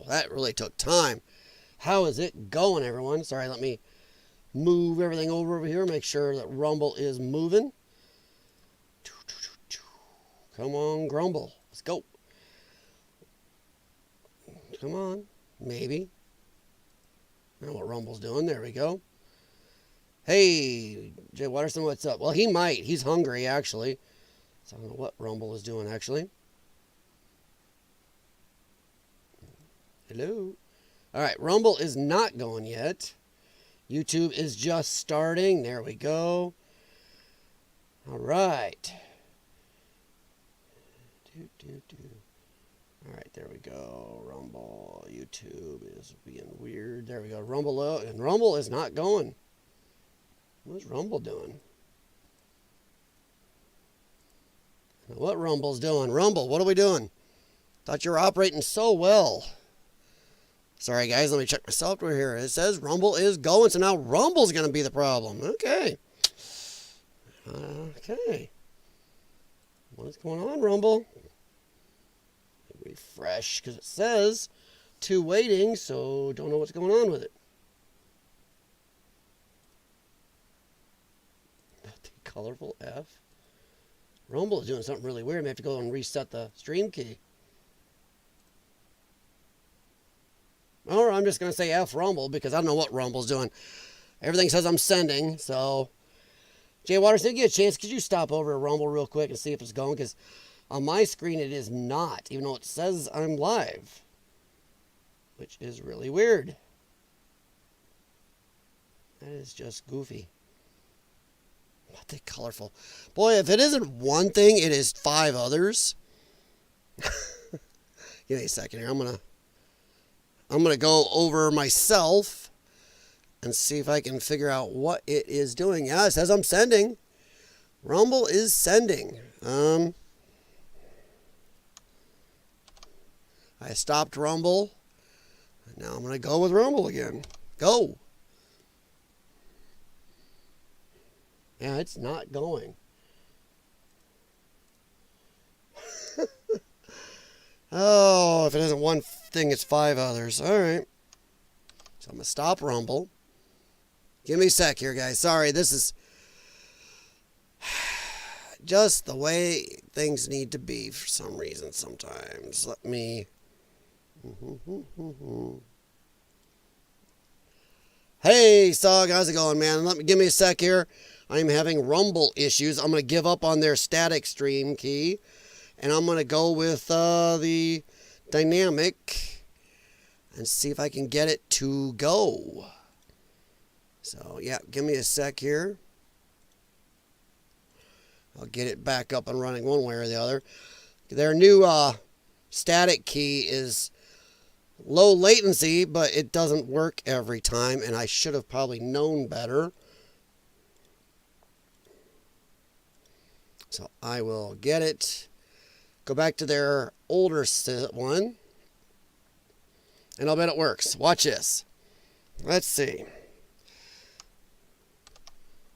Wow, that really took time. How is it going, everyone? Sorry, let me move everything over here. Make sure that Rumble is moving. Come on, Grumble. Let's go. Come on. Maybe. I don't know what Rumble's doing. There we go. Hey, Jay Watterson, what's up? Well, he might. He's hungry, actually. So I don't know what Rumble is doing, actually. Hello. All right, Rumble is not going yet. YouTube is just starting. There we go. All right. All right, there we go. Rumble. YouTube is being weird. There we go. Rumble, and Rumble is not going. What's Rumble doing? What Rumble's doing? Rumble, what are we doing? Thought you were operating so well. Sorry, guys. Let me check my software here. It says Rumble is going, so now Rumble's going to be the problem. Okay. Okay. What is going on, Rumble? Refresh, because it says 2 waiting, so don't know what's going on with it. The colorful F. Rumble is doing something really weird. I may have to go and reset the stream key. Or I'm just going to say F Rumble because I don't know what Rumble's doing. Everything says I'm sending, so... Jay Waters, did you get a chance? Could you stop over to Rumble real quick and see if it's going? Because on my screen it is not, even though it says I'm live. Which is really weird. That is just goofy. What the colorful. Boy, if it isn't one thing, it is 5 others. Give me a second here. I'm gonna go over myself and see if I can figure out what it is doing. Yeah, it says I'm sending. Rumble is sending. I stopped Rumble. Now I'm going to go with Rumble again. Go. Yeah, it's not going. Oh, if it isn't one thing, it's 5 others. All right. So I'm going to stop Rumble. Give me a sec here, guys. Sorry, this is just the way things need to be for some reason sometimes. Let me... Hey, Sog, how's it going, man? Give me a sec here. I'm having Rumble issues. I'm going to give up on their static stream key, and I'm going to go with the dynamic and see if I can get it to go. So, yeah, give me a sec here. I'll get it back up and running one way or the other. Their new static key is low latency, but it doesn't work every time, and I should have probably known better. So I will get it, go back to their older one, and I'll bet it works. Watch this. Let's see.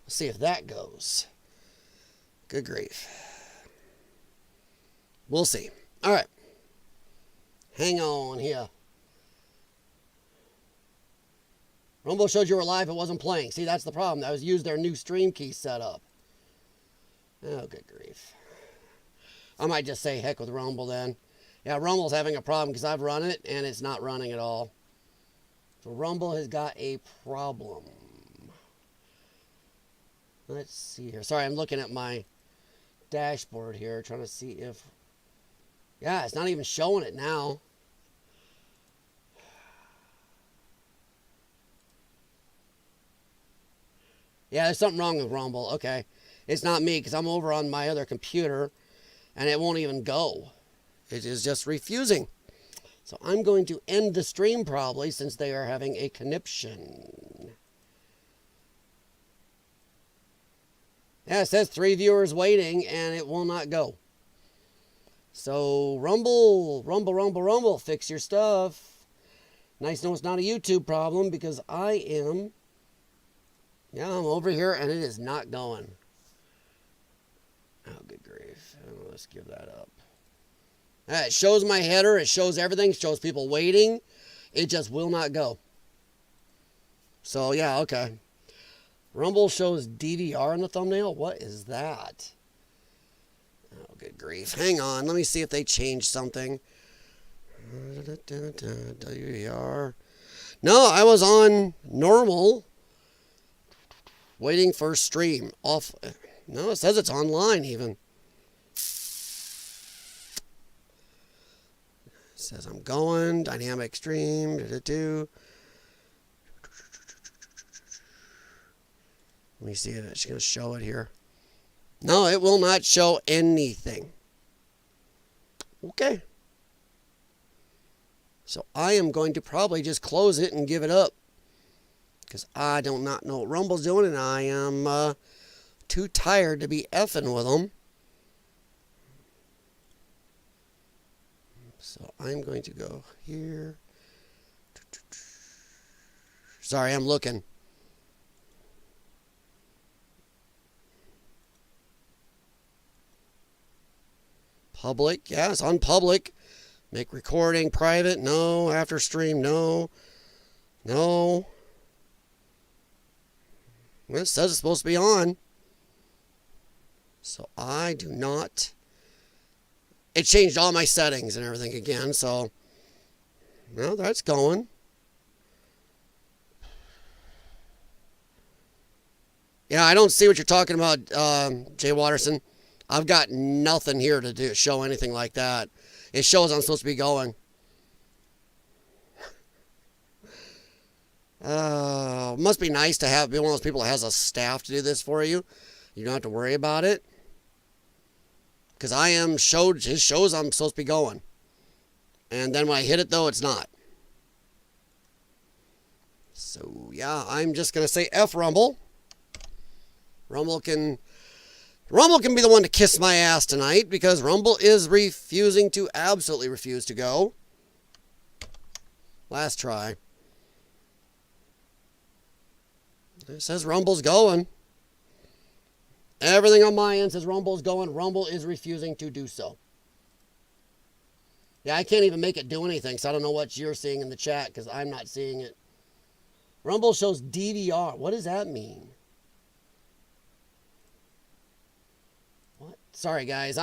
Let's see if that goes. Good grief. We'll see. All right. Hang on here. Rumble showed you were live. It wasn't playing. See, that's the problem. I was used their new stream key setup. Oh, good grief. I might just say heck with Rumble then. Yeah, Rumble's having a problem because I've run it and it's not running at all. So Rumble has got a problem. Let's see here. Sorry, I'm looking at my dashboard here trying to see if... Yeah, it's not even showing it now. Yeah, there's something wrong with Rumble. Okay. It's not me because I'm over on my other computer and it won't even go. It is just refusing. So I'm going to end the stream probably since they are having a conniption. Yeah, it says 3 viewers waiting and it will not go. So Rumble, fix your stuff. Nice to know it's not a YouTube problem because I am... Yeah, I'm over here and it is not going. Oh, good grief. Oh, let's give that up. It shows my header. It shows everything. It shows people waiting. It just will not go. So, yeah, okay. Rumble shows DVR in the thumbnail? What is that? Oh, good grief. Hang on. Let me see if they changed something. DVR. No, I was on normal. Waiting for stream. Off. No, it says it's online even. It says I'm going. Dynamic stream. Let me see if it's going to show it here. No, it will not show anything. Okay. So I am going to probably just close it and give it up. Because I do not know what Rumble's doing, and I am too tired to be effing with them. So I'm going to go here. Sorry, I'm looking. Public, yeah, it's on public. Make recording private, no. After stream, no. No. Well, it says it's supposed to be on. So I do not. It changed all my settings and everything again, so. Well, that's going. Yeah, I don't see what you're talking about, Jay Watterson. I've got nothing here to show anything like that. It shows I'm supposed to be going. Must be nice to be one of those people that has a staff to do this for you. You don't have to worry about it. Because it shows I'm supposed to be going. And then when I hit it, though, it's not. So, yeah, I'm just going to say F Rumble. Rumble can be the one to kiss my ass tonight because Rumble is absolutely refuse to go. Last try. It says Rumble's going. Everything on my end says Rumble's going. Rumble is refusing to do so. Yeah, I can't even make it do anything, so I don't know what you're seeing in the chat because I'm not seeing it. Rumble shows DVR. What does that mean? What? Sorry, guys.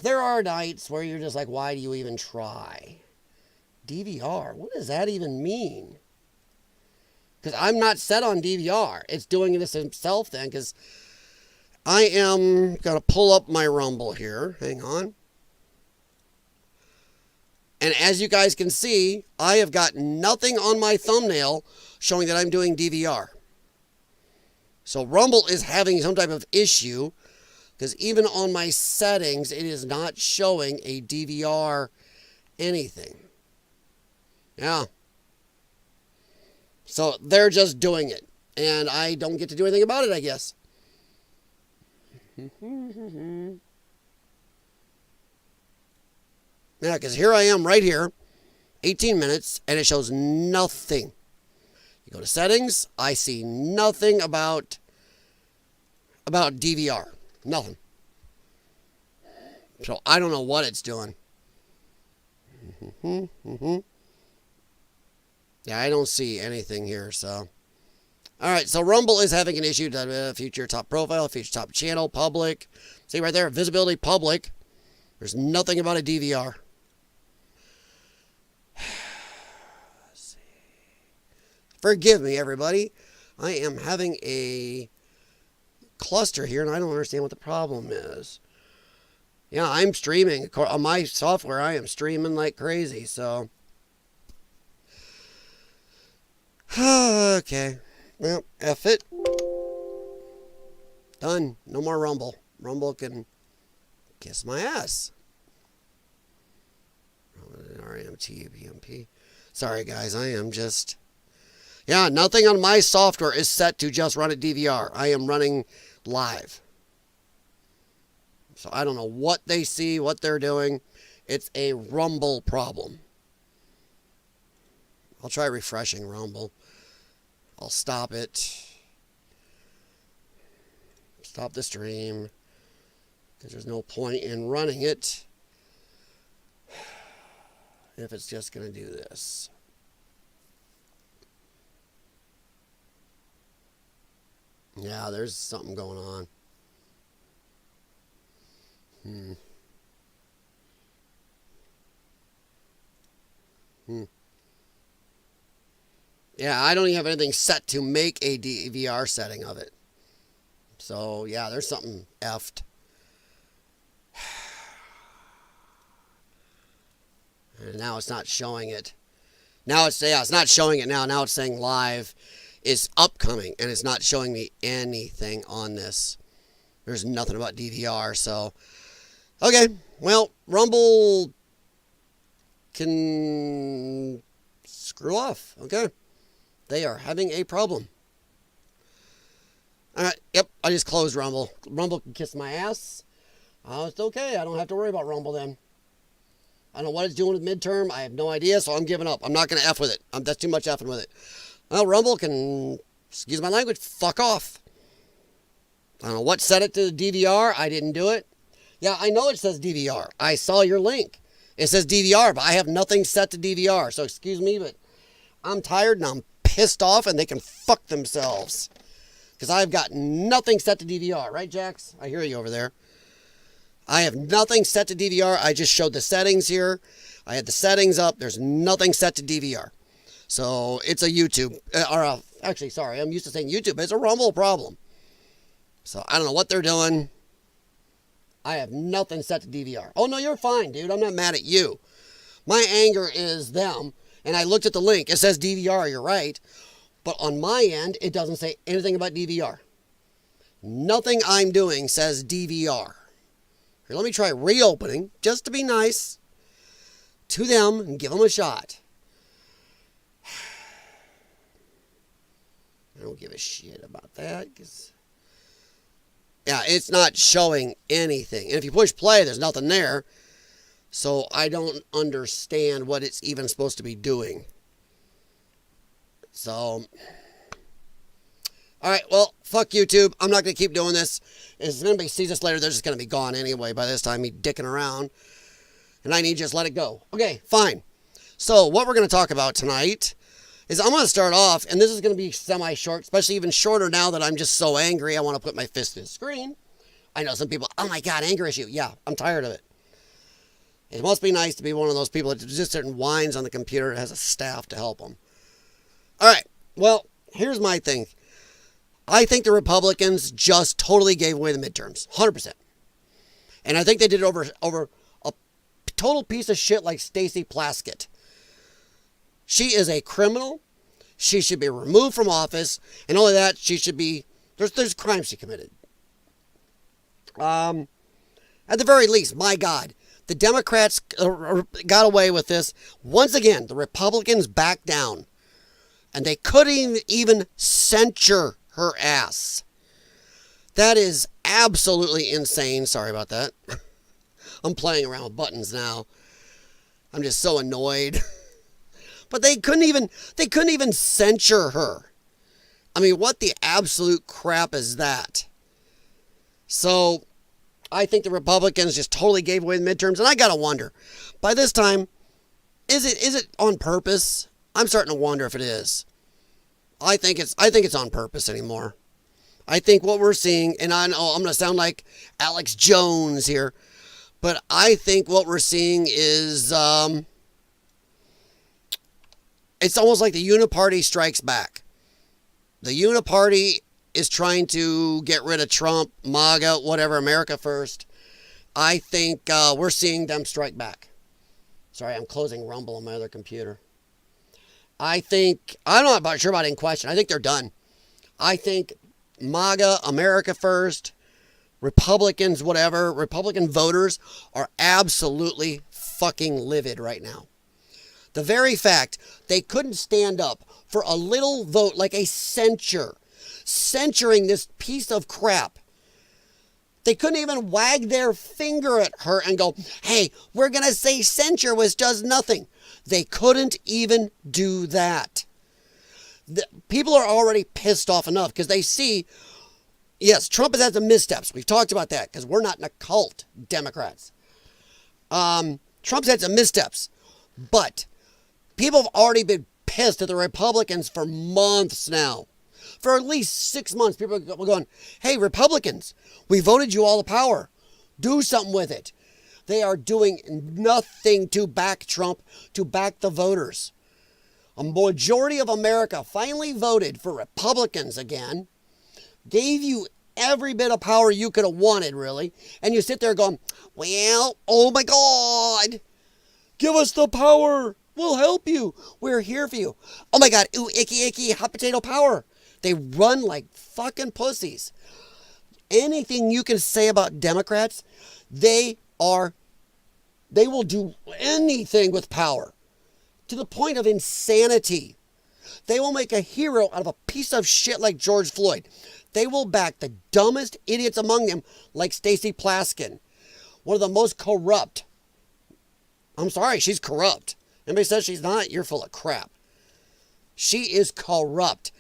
There are nights where you're just like, why do you even try? DVR. What does that even mean? Because I'm not set on DVR. It's doing this himself then, because I am going to pull up my Rumble here. Hang on. And as you guys can see, I have got nothing on my thumbnail showing that I'm doing DVR. So Rumble is having some type of issue, because even on my settings, it is not showing a DVR anything. Yeah. So they're just doing it. And I don't get to do anything about it, I guess. Yeah, because here I am right here, 18 minutes, and it shows nothing. You go to settings, I see nothing about DVR. Nothing. So I don't know what it's doing. Yeah, I don't see anything here, so. All right, so Rumble is having an issue. Feature top profile, feature top channel, public. See right there, visibility public. There's nothing about a DVR. Let's see. Forgive me, everybody. I am having a cluster here, and I don't understand what the problem is. Yeah, I'm streaming. On my software, I am streaming like crazy, so. Okay. Well, F it. Done. No more Rumble. Rumble can kiss my ass. RMT, BMP. Sorry, guys. I am just. Yeah, nothing on my software is set to just run at DVR. I am running live. So I don't know what they see, what they're doing. It's a Rumble problem. I'll try refreshing Rumble. I'll stop it. Stop the stream. Because there's no point in running it. if it's just going to do this. Yeah, there's something going on. Yeah, I don't even have anything set to make a DVR setting of it. So, yeah, there's something effed. And now it's not showing it. Now it's not showing it now. Now it's saying live is upcoming, and it's not showing me anything on this. There's nothing about DVR, so okay. Well, Rumble can screw off. Okay, they are having a problem. All right. Yep. I just closed Rumble. Rumble can kiss my ass. It's okay. I don't have to worry about Rumble then. I don't know what it's doing with midterm. I have no idea, so I'm giving up. I'm not going to F with it. That's too much effing with it. Well, Rumble can, excuse my language, fuck off. I don't know what set it to DVR. I didn't do it. Yeah, I know it says DVR. I saw your link. It says DVR, but I have nothing set to DVR. So excuse me, but I'm tired and I'm pissed off, and they can fuck themselves. Because I've got nothing set to DVR. Right, Jax? I hear you over there. I have nothing set to DVR. I just showed the settings here. I had the settings up. There's nothing set to DVR. So it's a YouTube. Actually, sorry. I'm used to saying YouTube, but it's a Rumble problem. So I don't know what they're doing. I have nothing set to DVR. Oh, no, you're fine, dude. I'm not mad at you. My anger is them. And I looked at the link. It says DVR. You're right. But on my end, it doesn't say anything about DVR. Nothing I'm doing says DVR. Here, let me try reopening, just to be nice to them and give them a shot. I don't give a shit about that, because yeah, it's not showing anything. And if you push play, there's nothing there. So I don't understand what it's even supposed to be doing. So, all right, well, fuck YouTube. I'm not going to keep doing this. If anybody sees this later, they're just going to be gone anyway by this time, me dicking around. And I need to just let it go. Okay, fine. So what we're going to talk about tonight is I'm going to start off, and this is going to be semi-short, especially even shorter now that I'm just so angry. I want to put my fist in the screen. I know some people, oh my God, anger issue. Yeah, I'm tired of it. It must be nice to be one of those people that just sit and whines on the computer and has a staff to help them. All right, well, here's my thing. I think the Republicans just totally gave away the midterms, 100%. And I think they did it over a total piece of shit like Stacy Plaskett. She is a criminal. She should be removed from office. And only that, she should be, there's crimes she committed. At the very least, my God, the Democrats got away with this. Once again, the Republicans backed down. And they couldn't even censure her ass. That is absolutely insane. Sorry about that. I'm playing around with buttons now. I'm just so annoyed. But they couldn't even censure her. I mean, what the absolute crap is that? So, I think the Republicans just totally gave away the midterms, and I gotta wonder. By this time, is it on purpose? I'm starting to wonder if it is. I think it's on purpose anymore. I think what we're seeing, and I know I'm going to sound like Alex Jones here, but I think what we're seeing is it's almost like the uniparty strikes back. The uniparty is trying to get rid of Trump, MAGA, whatever, America first. I think we're seeing them strike back. Sorry, I'm closing Rumble on my other computer. I'm not sure about in question. I think they're done. I think MAGA, America first, Republicans, whatever, Republican voters are absolutely fucking livid right now. The very fact they couldn't stand up for a little vote like a censuring this piece of crap. They couldn't even wag their finger at her and go, hey, we're going to say censure, which does nothing. They couldn't even do that. People are already pissed off enough because they see, yes, Trump has had some missteps. We've talked about that because we're not in a cult, Democrats. Trump's had some missteps. But people have already been pissed at the Republicans for months now. For at least 6 months, people are going, hey, Republicans, we voted you all the power. Do something with it. They are doing nothing to back Trump, to back the voters. A majority of America finally voted for Republicans again, gave you every bit of power you could have wanted, really, and you sit there going, well, oh my God, give us the power. We'll help you. We're here for you. Oh my God, ooh, icky, icky, hot potato power. They run like fucking pussies. Anything you can say about Democrats, they will do anything with power to the point of insanity. They will make a hero out of a piece of shit like George Floyd. They will back the dumbest idiots among them like Stacy Plaskett, one of the most corrupt. I'm sorry, she's corrupt. Anybody says she's not, you're full of crap. She is corrupt.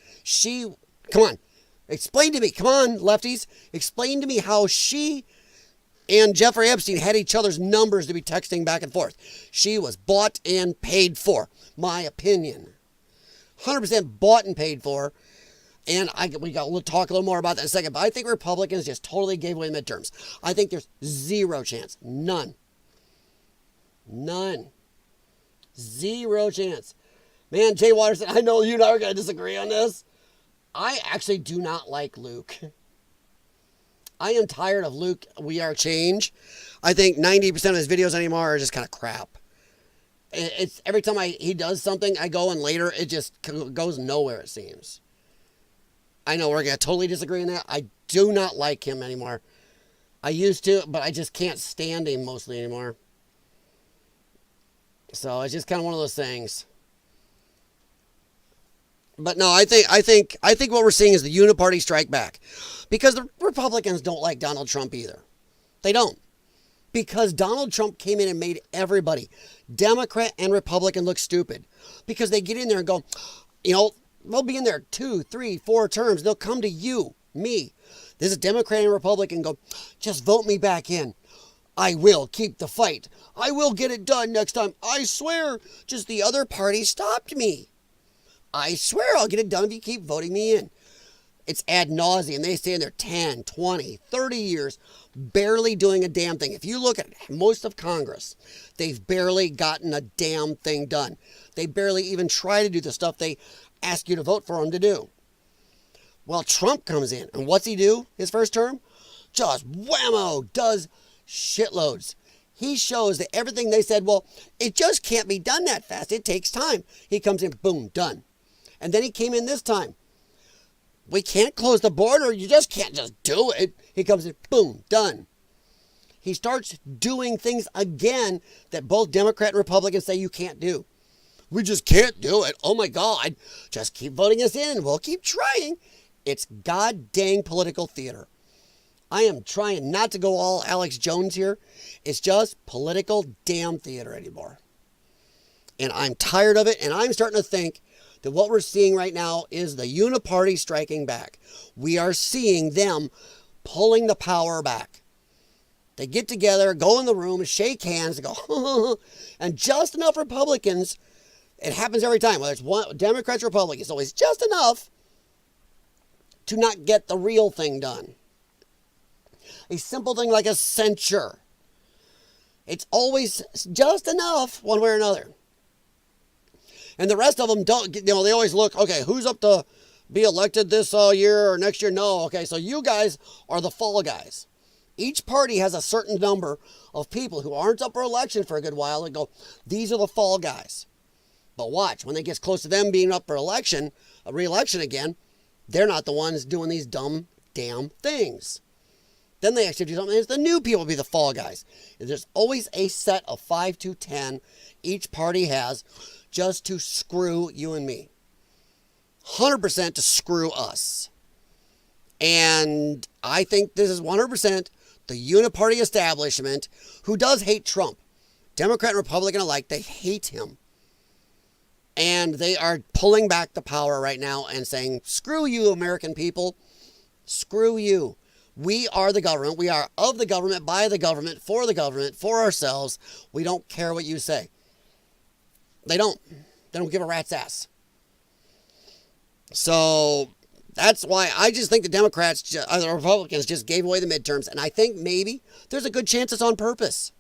Come on, explain to me, come on, lefties, explain to me how she and Jeffrey Epstein had each other's numbers to be texting back and forth. She was bought and paid for, my opinion. 100% bought and paid for. And we got to talk a little more about that in a second. But I think Republicans just totally gave away midterms. I think there's zero chance. None. Zero chance. Man, Jay Watterson, I know you and I are going to disagree on this. I actually do not like Luke. I am tired of Luke We Are Change. I think 90% of his videos anymore are just kind of crap. It's every time he does something, I go and later it just goes nowhere, it seems. I know we're going to totally disagree on that. I do not like him anymore. I used to, but I just can't stand him mostly anymore. So it's just kind of one of those things. But no, I think what we're seeing is the uniparty strike back. Because the Republicans don't like Donald Trump either. They don't. Because Donald Trump came in and made everybody, Democrat and Republican, look stupid. Because they get in there and go, they'll be in there 2, 3, 4 terms. They'll come to you, me. This is Democrat and Republican, go, just vote me back in. I will keep the fight. I will get it done next time. I swear. Just the other party stopped me. I swear I'll get it done if you keep voting me in. It's ad nauseum. They stay in there 10, 20, 30 years, barely doing a damn thing. If you look at most of Congress, they've barely gotten a damn thing done. They barely even try to do the stuff they ask you to vote for them to do. Well, Trump comes in, and what's he do his first term? Just whammo, does shitloads. He shows that everything they said, well, it just can't be done that fast. It takes time. He comes in, boom, done. And then he came in this time. We can't close the border. You just can't just do it. He comes in, boom, done. He starts doing things again that both Democrat and Republicans say you can't do. We just can't do it. Oh my God. Just keep voting us in. We'll keep trying. It's god dang political theater. I am trying not to go all Alex Jones here. It's just political damn theater anymore. And I'm tired of it. And I'm starting to think that what we're seeing right now is the uniparty striking back. We are seeing them pulling the power back. They get together, go in the room, shake hands, and go, and just enough Republicans, it happens every time, whether it's one, Democrats or Republicans, it's always just enough to not get the real thing done. A simple thing like a censure. It's always just enough one way or another. And the rest of them don't, they always look, okay, who's up to be elected this year or next year? No, okay, so you guys are the fall guys. Each party has a certain number of people who aren't up for election for a good while and go, these are the fall guys. But watch, when it gets close to them being up for election, a re-election again, they're not the ones doing these dumb damn things. Then they actually do something. It's the new people be the fall guys. There's always a set of 5 to 10 each party has just to screw you and me. 100% to screw us. And I think this is 100% the uniparty establishment who does hate Trump. Democrat and Republican alike, they hate him. And they are pulling back the power right now and saying, screw you, American people. Screw you. We are the government. We are of the government, by the government, for ourselves. We don't care what you say. They don't. They don't give a rat's ass. So that's why I just think the Democrats, the Republicans, just gave away the midterms. And I think maybe there's a good chance it's on purpose.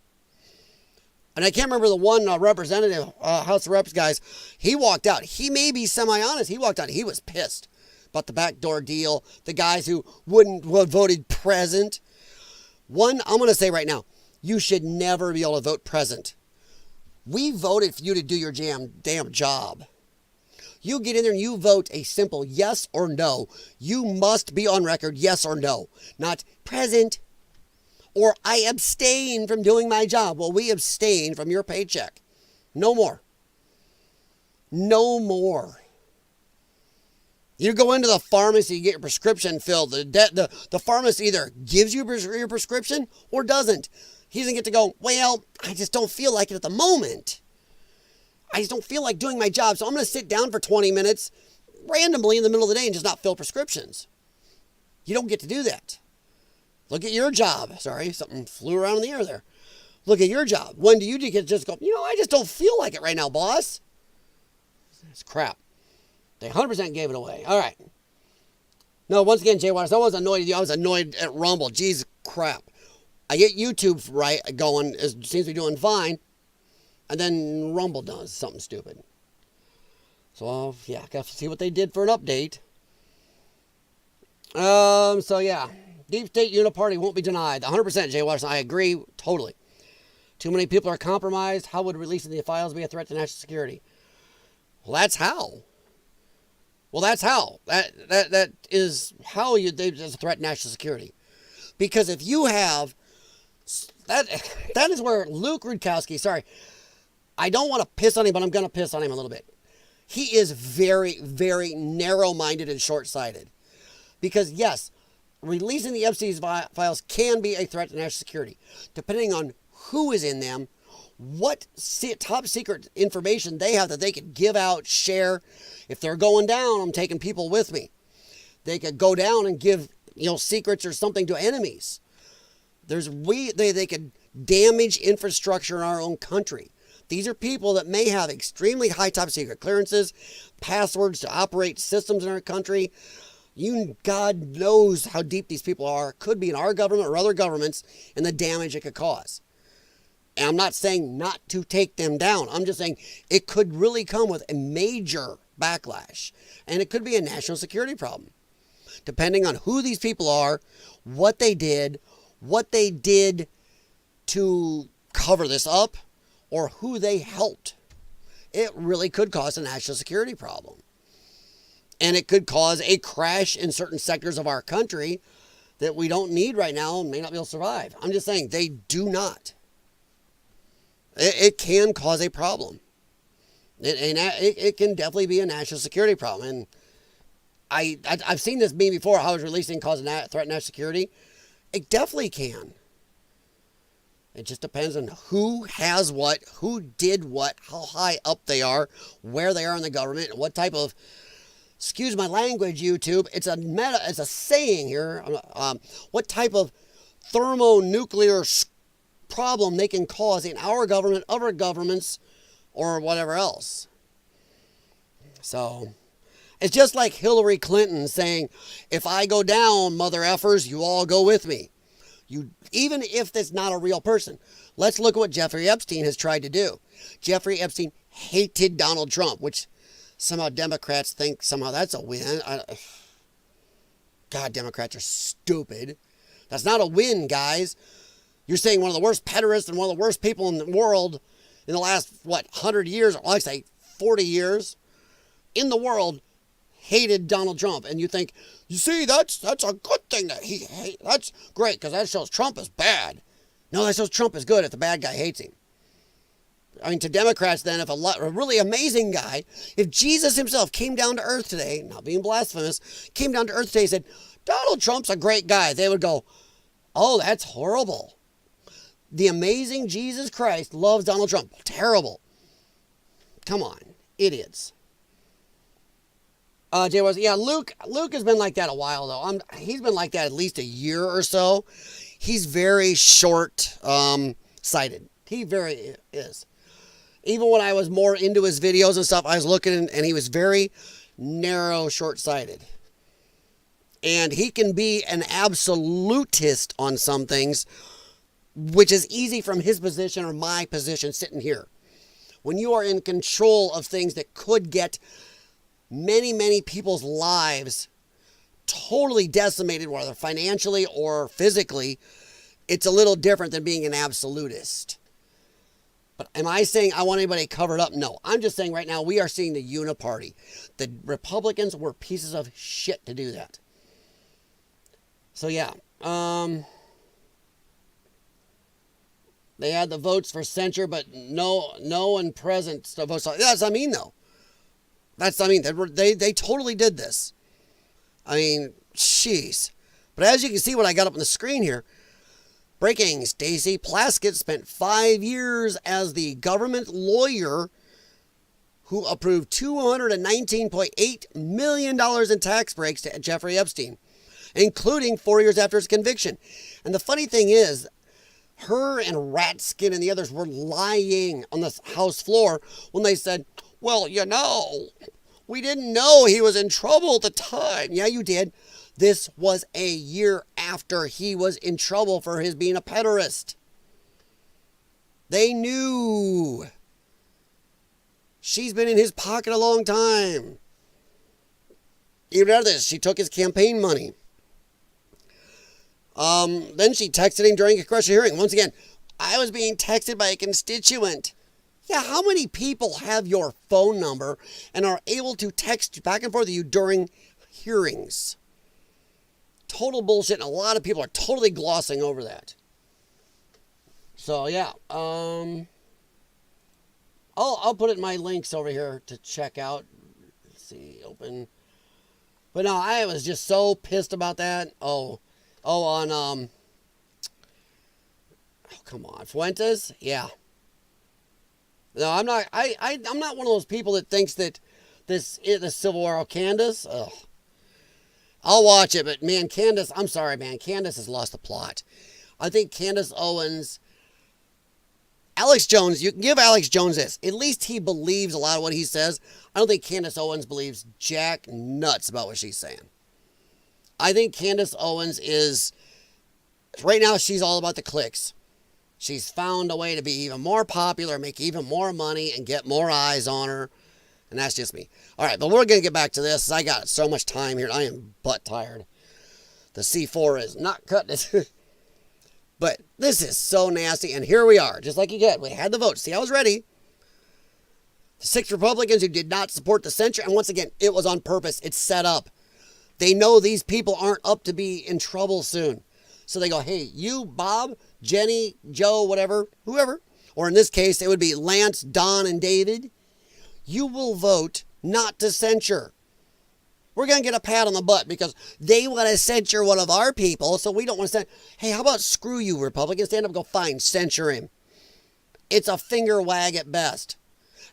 And I can't remember the one representative, House of Reps guys, he walked out. He may be semi-honest. He walked out. He was pissed about the backdoor deal. The guys who voted present. One, I'm going to say right now, you should never be able to vote present. We voted for you to do your damn job. You get in there and you vote a simple yes or no. You must be on record, yes or no. Not present or I abstain from doing my job. Well, we abstain from your paycheck. No more. No more. You go into the pharmacy, you get your prescription filled. The pharmacist either gives you your prescription or doesn't. He doesn't get to go, well, I just don't feel like it at the moment. I just don't feel like doing my job, so I'm going to sit down for 20 minutes randomly in the middle of the day and just not fill prescriptions. You don't get to do that. Look at your job. Sorry, something flew around in the air there. Look at your job. When do you get to just go, I just don't feel like it right now, boss? It's crap. They 100% gave it away. All right. No, once again, Jay Waters, I was annoyed at you. I was annoyed at Rumble. Jeez, crap. I get YouTube right going. It seems to be doing fine. And then Rumble does something stupid. So, yeah, got to see what they did for an update. So, yeah. Deep State Uniparty won't be denied. 100%, Jay Watson. I agree totally. Too many people are compromised. How would releasing the files be a threat to national security? Well, that's how. That is how there's a threat to national security. Because if you have... That is where Luke Rudkowski, sorry, I don't want to piss on him, but I'm going to piss on him a little bit. He is very, very narrow-minded and short-sighted. Because, yes, releasing the Epstein's files can be a threat to national security, depending on who is in them, what top secret information they have that they could give out, share. If they're going down, I'm taking people with me. They could go down and give, secrets or something to enemies. They could damage infrastructure in our own country. These are people that may have extremely high top secret clearances, passwords to operate systems in our country. God knows how deep these people are. Could be in our government or other governments, and the damage it could cause. And I'm not saying not to take them down. I'm just saying it could really come with a major backlash. And it could be a national security problem. Depending on who these people are, what they did to cover this up, or who they helped. It really could cause a national security problem. And it could cause a crash in certain sectors of our country that we don't need right now and may not be able to survive. I'm just saying, they do not. It can cause a problem. It can definitely be a national security problem. And I've seen this meme before, how it's releasing cause a threat to national security. It definitely can. It just depends on who has what, who did what, how high up they are, where they are in the government, and what type of, excuse my language, YouTube, it's a saying here, what type of thermonuclear problem they can cause in our government, other governments, or whatever else. So, it's just like Hillary Clinton saying, if I go down, mother effers, you all go with me. Even if that's not a real person. Let's look at what Jeffrey Epstein has tried to do. Jeffrey Epstein hated Donald Trump, which somehow Democrats think somehow that's a win. God, Democrats are stupid. That's not a win, guys. You're saying one of the worst pederasts and one of the worst people in the world in the last, 100 years, or I'd say 40 years in the world hated Donald Trump. And you think, you see, that's a good thing that he hates. That's great, because that shows Trump is bad. No, that shows Trump is good if the bad guy hates him. I mean, to Democrats then, if a really amazing guy, if Jesus himself came down to earth today, not being blasphemous, came down to earth today and said, Donald Trump's a great guy, they would go, oh, that's horrible. The amazing Jesus Christ loves Donald Trump. Terrible. Come on, idiots. Jay was, yeah, Luke has been like that a while, though. He's been like that at least a year or so. He's very short-sighted. He very is. Even when I was more into his videos and stuff, I was looking and he was very narrow, short-sighted. And he can be an absolutist on some things, which is easy from his position or my position sitting here. When you are in control of things that could get many, many people's lives totally decimated, whether financially or physically, it's a little different than being an absolutist. But am I saying I want anybody covered up? No. I'm just saying right now we are seeing the uniparty. The Republicans were pieces of shit to do that. So yeah. They had the votes for censure, but no one present to vote. That's what I mean, though. That's what I mean. They totally did this. I mean, jeez. But as you can see what I got up on the screen here, breaking, Stacy Plaskett spent 5 years as the government lawyer who approved $219.8 million in tax breaks to Jeffrey Epstein, including 4 years after his conviction. And the funny thing is, her and Ratskin and the others were lying on the House floor when they said, well, you know, we didn't know he was in trouble at the time. Yeah, you did. This was a year after he was in trouble for his being a pederast. They knew. She's been in his pocket a long time. Even after this, she took his campaign money. Then she texted him during a congressional hearing. Once again, I was being texted by a constituent. Yeah, how many people have your phone number and are able to text back and forth with you during hearings? Total bullshit, and a lot of people are totally glossing over that. So, yeah. I'll put it in my links over here to check out. Let's see, open. But no, I was just so pissed about that. Come on, Fuentes? Yeah. No, I'm not. I'm not one of those people that thinks that this is the Civil War. Candace. Ugh. I'll watch it, but man, Candace. I'm sorry, man. Candace has lost the plot. I think Candace Owens, Alex Jones. You can give Alex Jones this. At least he believes a lot of what he says. I don't think Candace Owens believes jack nuts about what she's saying. I think Candace Owens is, right now she's all about the clicks. She's found a way to be even more popular, make even more money, and get more eyes on her. And that's just me. All right, but we're going to get back to this. I got so much time here. I am butt tired. The C4 is not cutting it. But this is so nasty. And here we are. Just like you get. We had the vote. See, I was ready. The 6 Republicans who did not support the censure. And once again, it was on purpose. It's set up. They know these people aren't up to be in trouble soon. So they go, hey, you, Bob, Jenny, Joe, whatever, whoever. Or in this case, it would be Lance, Don, and David. You will vote not to censure. We're going to get a pat on the butt because they want to censure one of our people, so we don't want to censure. Hey, how about screw you, Republicans? Stand up and go, fine, censure him. It's a finger wag at best.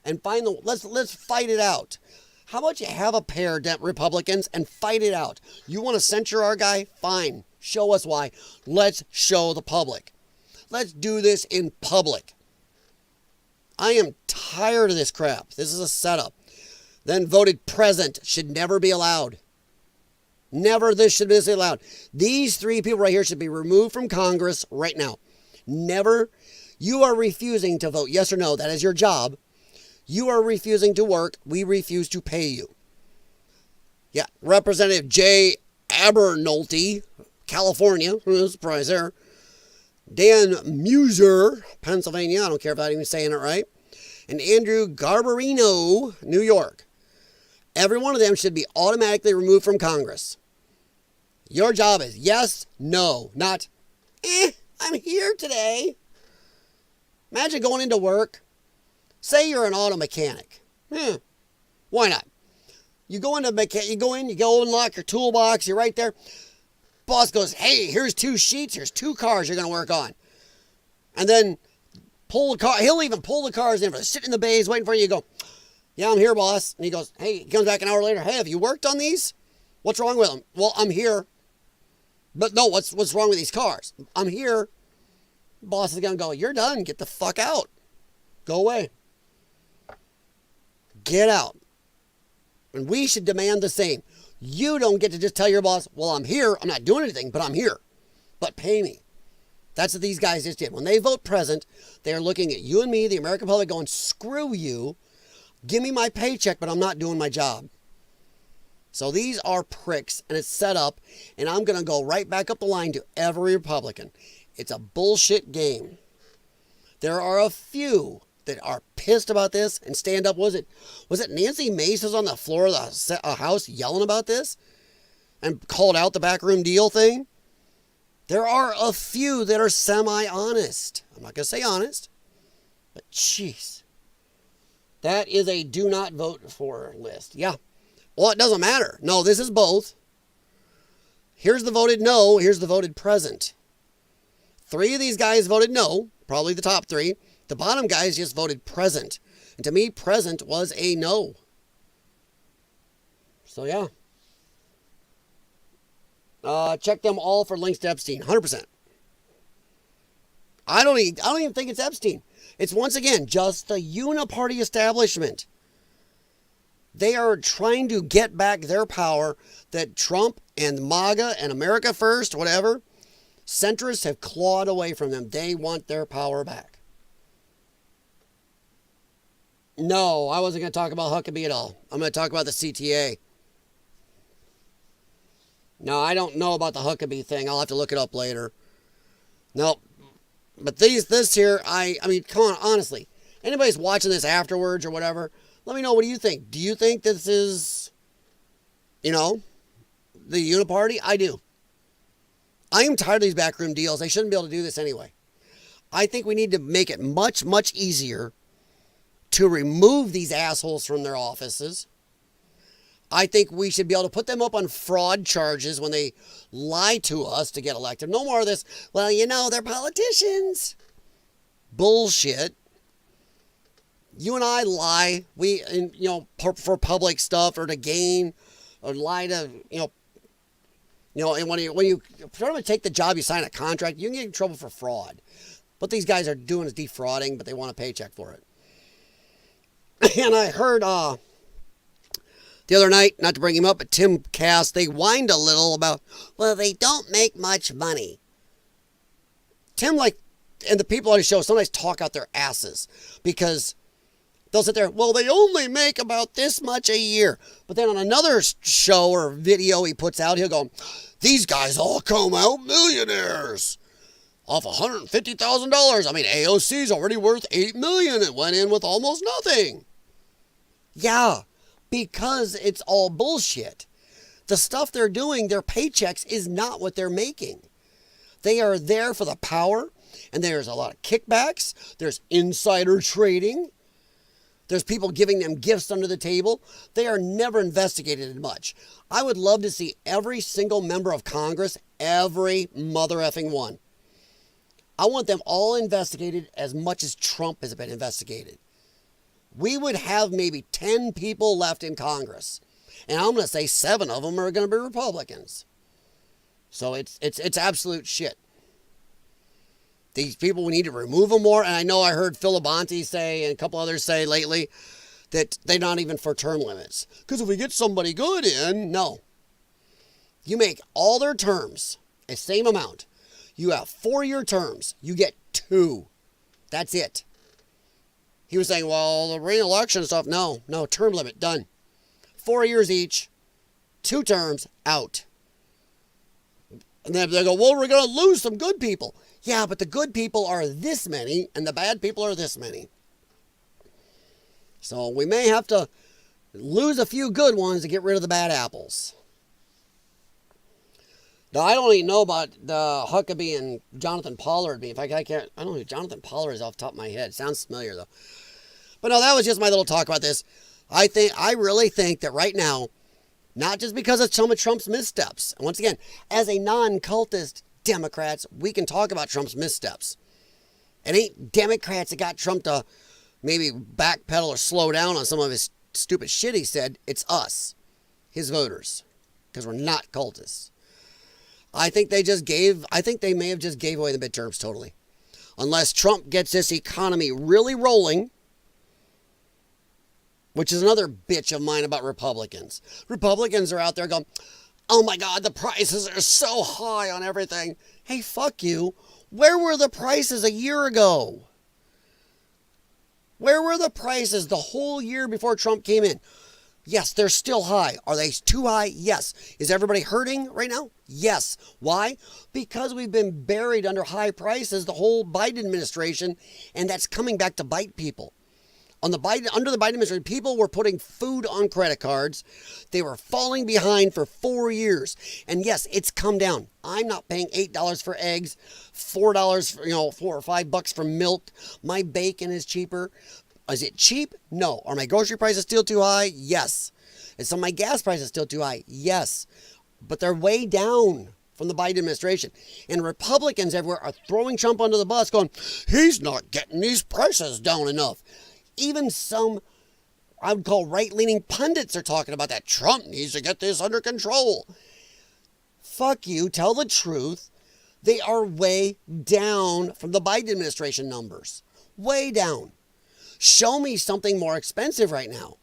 And let's fight it out. How about you have a pair, Republicans, and fight it out? You want to censure our guy? Fine. Show us why. Let's show the public. Let's do this in public. I am tired of this crap. This is a setup. Then voted present should never be allowed. Never this should be allowed. These 3 people right here should be removed from Congress right now. Never. You are refusing to vote yes or no. That is your job. You are refusing to work. We refuse to pay you. Yeah, Representative Jay Abernolty, California. No surprise there. Dan Muser, Pennsylvania. I don't care if I'm even saying it right. And Andrew Garbarino, New York. Every one of them should be automatically removed from Congress. Your job is yes, no, not, I'm here today. Imagine going into work. Say you're an auto mechanic. Why not? You go into you go unlock your toolbox, you're right there. Boss goes, hey, here's 2 sheets, here's 2 cars you're going to work on. And then pull the car, he'll even pull the cars in for sit in the bays waiting for you. You go, yeah, I'm here, boss. And he goes, hey, he comes back an hour later, hey, have you worked on these? What's wrong with them? Well, I'm here. But no, what's wrong with these cars? I'm here. Boss is going to go, you're done, get the fuck out. Go away. Get out. And we should demand the same. You don't get to just tell your boss, well, I'm here. I'm not doing anything, but I'm here. But pay me. That's what these guys just did. When they vote present, they're looking at you and me, the American public, going, screw you. Give me my paycheck, but I'm not doing my job. So these are pricks, and it's set up, and I'm going to go right back up the line to every Republican. It's a bullshit game. There are a few that are pissed about this and stand up. Was it Nancy Mace was on the floor of the House yelling about this and called out the backroom deal thing? There are a few that are semi-honest. I'm not going to say honest, but jeez. That is a do not vote for list. Yeah. Well, it doesn't matter. No, this is both. Here's the voted no. Here's the voted present. 3 of these guys voted no. Probably the top 3. The bottom guys just voted present. And to me, present was a no. So, yeah. Check them all for links to Epstein. 100%. I don't even think it's Epstein. It's, once again, just the uniparty establishment. They are trying to get back their power that Trump and MAGA and America First, whatever, centrists have clawed away from them. They want their power back. No, I wasn't going to talk about Huckabee at all. I'm going to talk about the CTA. No, I don't know about the Huckabee thing. I'll have to look it up later. Nope. But this here, I mean, come on, honestly. Anybody's watching this afterwards or whatever, let me know, what do you think? Do you think this is, the uniparty? I do. I am tired of these backroom deals. They shouldn't be able to do this anyway. I think we need to make it much, much easier to remove these assholes from their offices. I think we should be able to put them up on fraud charges when they lie to us to get elected. No more of this, well, they're politicians. Bullshit. You and I lie, for public stuff or to gain, or lie to, and when you try to take the job, you sign a contract, you can get in trouble for fraud. What these guys are doing is defrauding, but they want a paycheck for it. And I heard the other night, not to bring him up, but Tim Cass, they whined a little about, well, they don't make much money. Tim, and the people on his show sometimes talk out their asses because they'll sit there, well, they only make about this much a year. But then on another show or video he puts out, he'll go, these guys all come out millionaires off $150,000. I mean, AOC's already worth $8 million. It went in with almost nothing. Yeah, because it's all bullshit. The stuff they're doing, their paychecks, is not what they're making. They are there for the power, and there's a lot of kickbacks. There's insider trading. There's people giving them gifts under the table. They are never investigated much. I would love to see every single member of Congress, every mother effing one. I want them all investigated as much as Trump has been investigated. We would have maybe 10 people left in Congress. And I'm going to say 7 of them are going to be Republicans. So it's absolute shit. These people, we need to remove them more. And I know I heard Phil Labonte say, and a couple others say lately, that they're not even for term limits. Because if we get somebody good in, no. You make all their terms the same amount. You have 4-year terms. You get 2. That's it. He was saying, well, the re-election stuff, no, term limit, done. 4 years each, 2 terms, out. And then they go, well, we're going to lose some good people. Yeah, but the good people are this many, and the bad people are this many. So we may have to lose a few good ones to get rid of the bad apples. Now, I don't even know about the Huckabee and Jonathan Pollard. In fact, I don't know who Jonathan Pollard is off the top of my head. Sounds familiar, though. But no, that was just my little talk about this. I really think that right now, not just because of some of Trump's missteps, and once again, as a non-cultist Democrats, we can talk about Trump's missteps. It ain't Democrats that got Trump to maybe backpedal or slow down on some of his stupid shit he said. It's us, his voters, because we're not cultists. I think they may have just gave away the midterms totally. Unless Trump gets this economy really rolling, which is another bitch of mine about Republicans. Republicans are out there going, oh my God, the prices are so high on everything. Hey, fuck you. Where were the prices a year ago? Where were the prices the whole year before Trump came in? Yes, they're still high. Are they too high? Yes. Is everybody hurting right now? Yes. Why? Because we've been buried under high prices the whole Biden administration, and that's coming back to bite people. Under the Biden administration, people were putting food on credit cards. They were falling behind for 4 years. And yes, it's come down. I'm not paying $8 for eggs, $4 for, $4 or $5 for milk. My bacon is cheaper. Is it cheap? No. Are my grocery prices still too high? Yes. Is some of my gas prices still too high? Yes. But they're way down from the Biden administration. And Republicans everywhere are throwing Trump under the bus going, he's not getting these prices down enough. Even some, I would call right-leaning pundits are talking about that. Trump needs to get this under control. Fuck you. Tell the truth. They are way down from the Biden administration numbers. Way down. Show me something more expensive right now.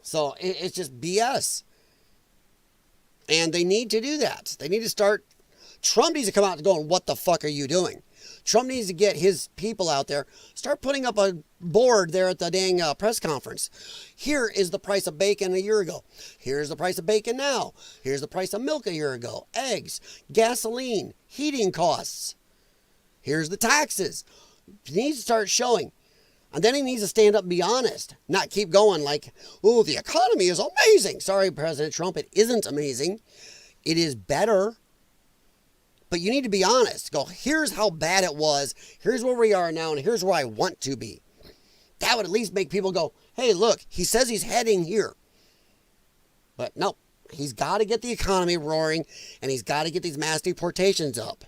So it's just BS. And they need to do that. They need to start. Trump needs to come out and go, what the fuck are you doing? Trump needs to get his people out there, start putting up a board there at the dang press conference. Here is the price of bacon a year ago. Here's the price of bacon now. Here's the price of milk a year ago. Eggs, gasoline, heating costs. Here's the taxes. He needs to start showing. And then he needs to stand up and be honest, not keep going like, oh, the economy is amazing. Sorry, President Trump, it isn't amazing. It is better. But you need to be honest. Go, here's how bad it was. Here's where we are now, and here's where I want to be. That would at least make people go, hey, look, he says he's heading here. But no, he's got to get the economy roaring, and he's got to get these mass deportations up.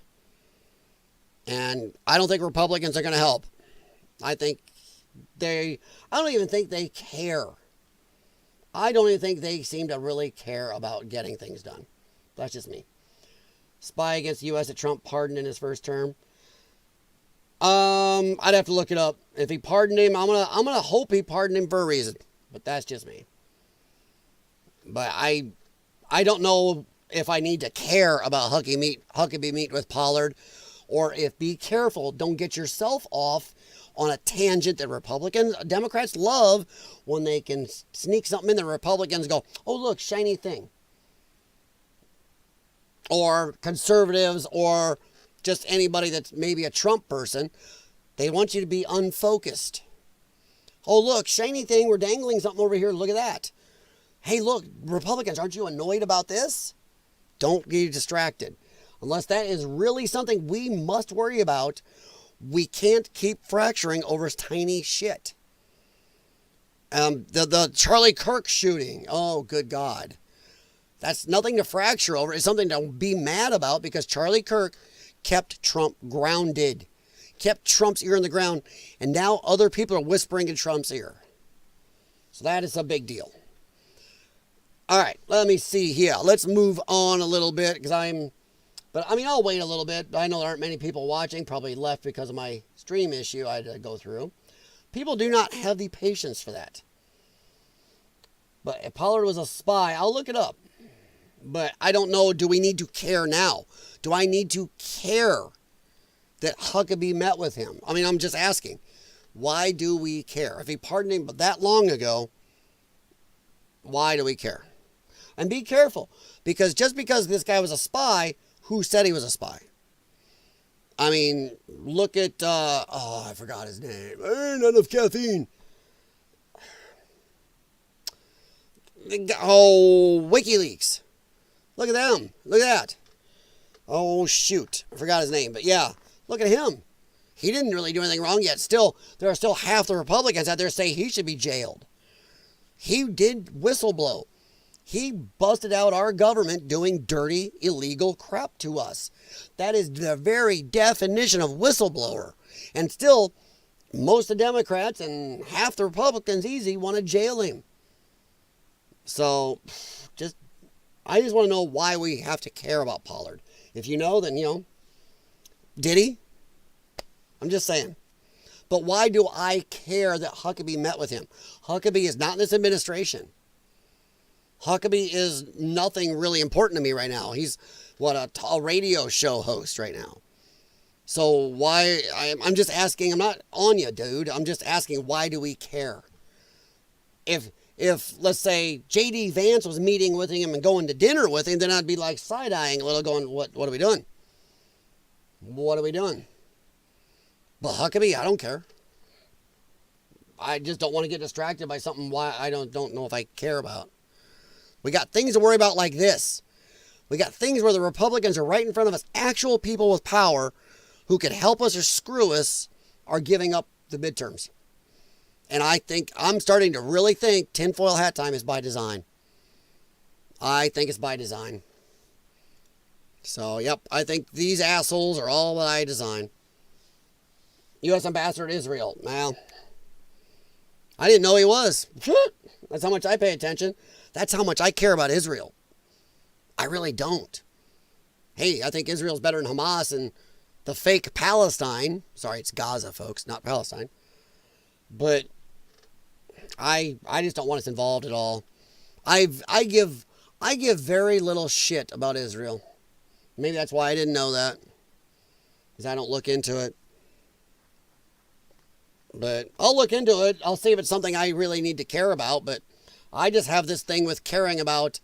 And I don't think Republicans are going to help. I don't even think they care. I don't even think they seem to really care about getting things done. That's just me. Spy against the U.S. that Trump pardoned in his first term. I'd have to look it up. If he pardoned him, I'm gonna hope he pardoned him for a reason. But that's just me. But I don't know if I need to care about Huckabee meet with Pollard, or if be careful, don't get yourself off on a tangent that Democrats love when they can sneak something in. The Republicans go, oh look, shiny thing. Or conservatives, or just anybody that's maybe a Trump person, they want you to be unfocused. Oh, look, shiny thing, we're dangling something over here, look at that. Hey, look, Republicans, aren't you annoyed about this? Don't get distracted. Unless that is really something we must worry about, we can't keep fracturing over tiny shit. The Charlie Kirk shooting, oh, good God. That's nothing to fracture over. It's something to be mad about because Charlie Kirk kept Trump grounded, kept Trump's ear in the ground, and now other people are whispering in Trump's ear. So that is a big deal. All right, let me see here. Let's move on a little bit because I'll wait a little bit. I know there aren't many people watching, probably left because of my stream issue I had to go through. People do not have the patience for that. But if Pollard was a spy, I'll look it up. But I don't know, do we need to care now? Do I need to care that Huckabee met with him? I mean, I'm just asking. Why do we care? If he pardoned him that long ago, why do we care? And be careful, because just because this guy was a spy, who said he was a spy? I mean, look at, I forgot his name. Not enough caffeine. Oh, WikiLeaks. Look at them. Look at that. Oh, shoot. I forgot his name. But yeah, look at him. He didn't really do anything wrong yet. Still, there are still half the Republicans out there saying he should be jailed. He did whistleblow. He busted out our government doing dirty, illegal crap to us. That is the very definition of whistleblower. And still, most of the Democrats and half the Republicans want to jail him. So, I just want to know why we have to care about Pollard. If you know, then, did he? I'm just saying. But why do I care that Huckabee met with him? Huckabee is not in this administration. Huckabee is nothing really important to me right now. He's, a radio show host right now. So why, I'm just asking, I'm not on you, dude. I'm just asking, why do we care? If let's say, J.D. Vance was meeting with him and going to dinner with him, then I'd be like side-eyeing a little going, what are we doing? What are we doing? But Huckabee, I don't care. I just don't want to get distracted by something why I don't know if I care about. We got things to worry about like this. We got things where the Republicans are right in front of us. Actual people with power who could help us or screw us are giving up the midterms. And I'm starting to really think tinfoil hat time is by design. I think it's by design. So, yep, I think these assholes are all by design. U.S. Ambassador to Israel. Well, I didn't know he was. That's how much I pay attention. That's how much I care about Israel. I really don't. Hey, I think Israel's better than Hamas and the fake Palestine. Sorry, it's Gaza, folks, not Palestine. But I just don't want us involved at all. I give very little shit about Israel. Maybe that's why I didn't know that, because I don't look into it. But I'll look into it. I'll see if it's something I really need to care about. But I just have this thing with caring about.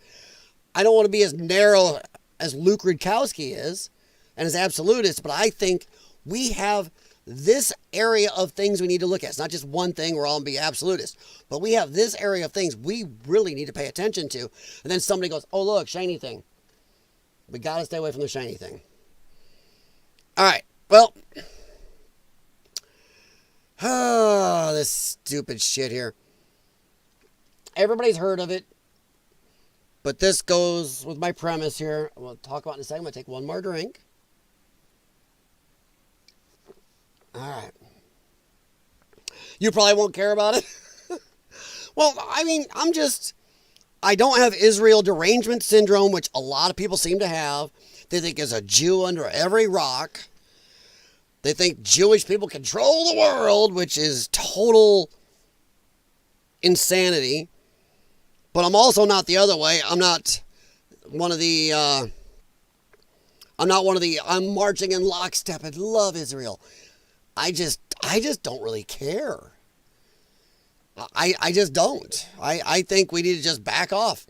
I don't want to be as narrow as Luke Rudkowski is and as absolutist, but I think we have this area of things we need to look at. It's not just one thing we're all going to be absolutist, but we have this area of things we really need to pay attention to. And then somebody goes, oh, look, shiny thing. We got to stay away from the shiny thing. All right. Well, this stupid shit here. Everybody's heard of it, but this goes with my premise here. We'll talk about it in a second. I'm going to take one more drink. All right. You probably won't care about it. Well, I mean, I don't have Israel derangement syndrome, which a lot of people seem to have. They think there's a Jew under every rock. They think Jewish people control the world, which is total insanity. But I'm also not the other way. I'm marching in lockstep and love Israel. I just don't really care. I just don't. I think we need to just back off.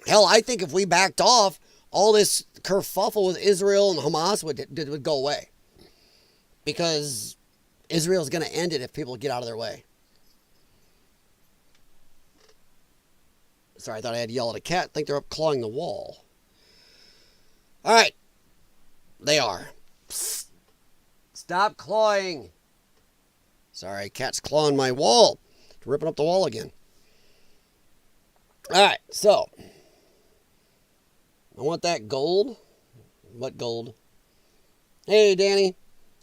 Hell, I think if we backed off, all this kerfuffle with Israel and Hamas would go away. Because Israel's going to end it if people get out of their way. Sorry, I thought I had to yell at a cat. I think they're up clawing the wall. All right. They are. Psst. Stop clawing. Sorry, cat's clawing my wall. Ripping up the wall again. All right, so. I want that gold. What gold? Hey, Danny.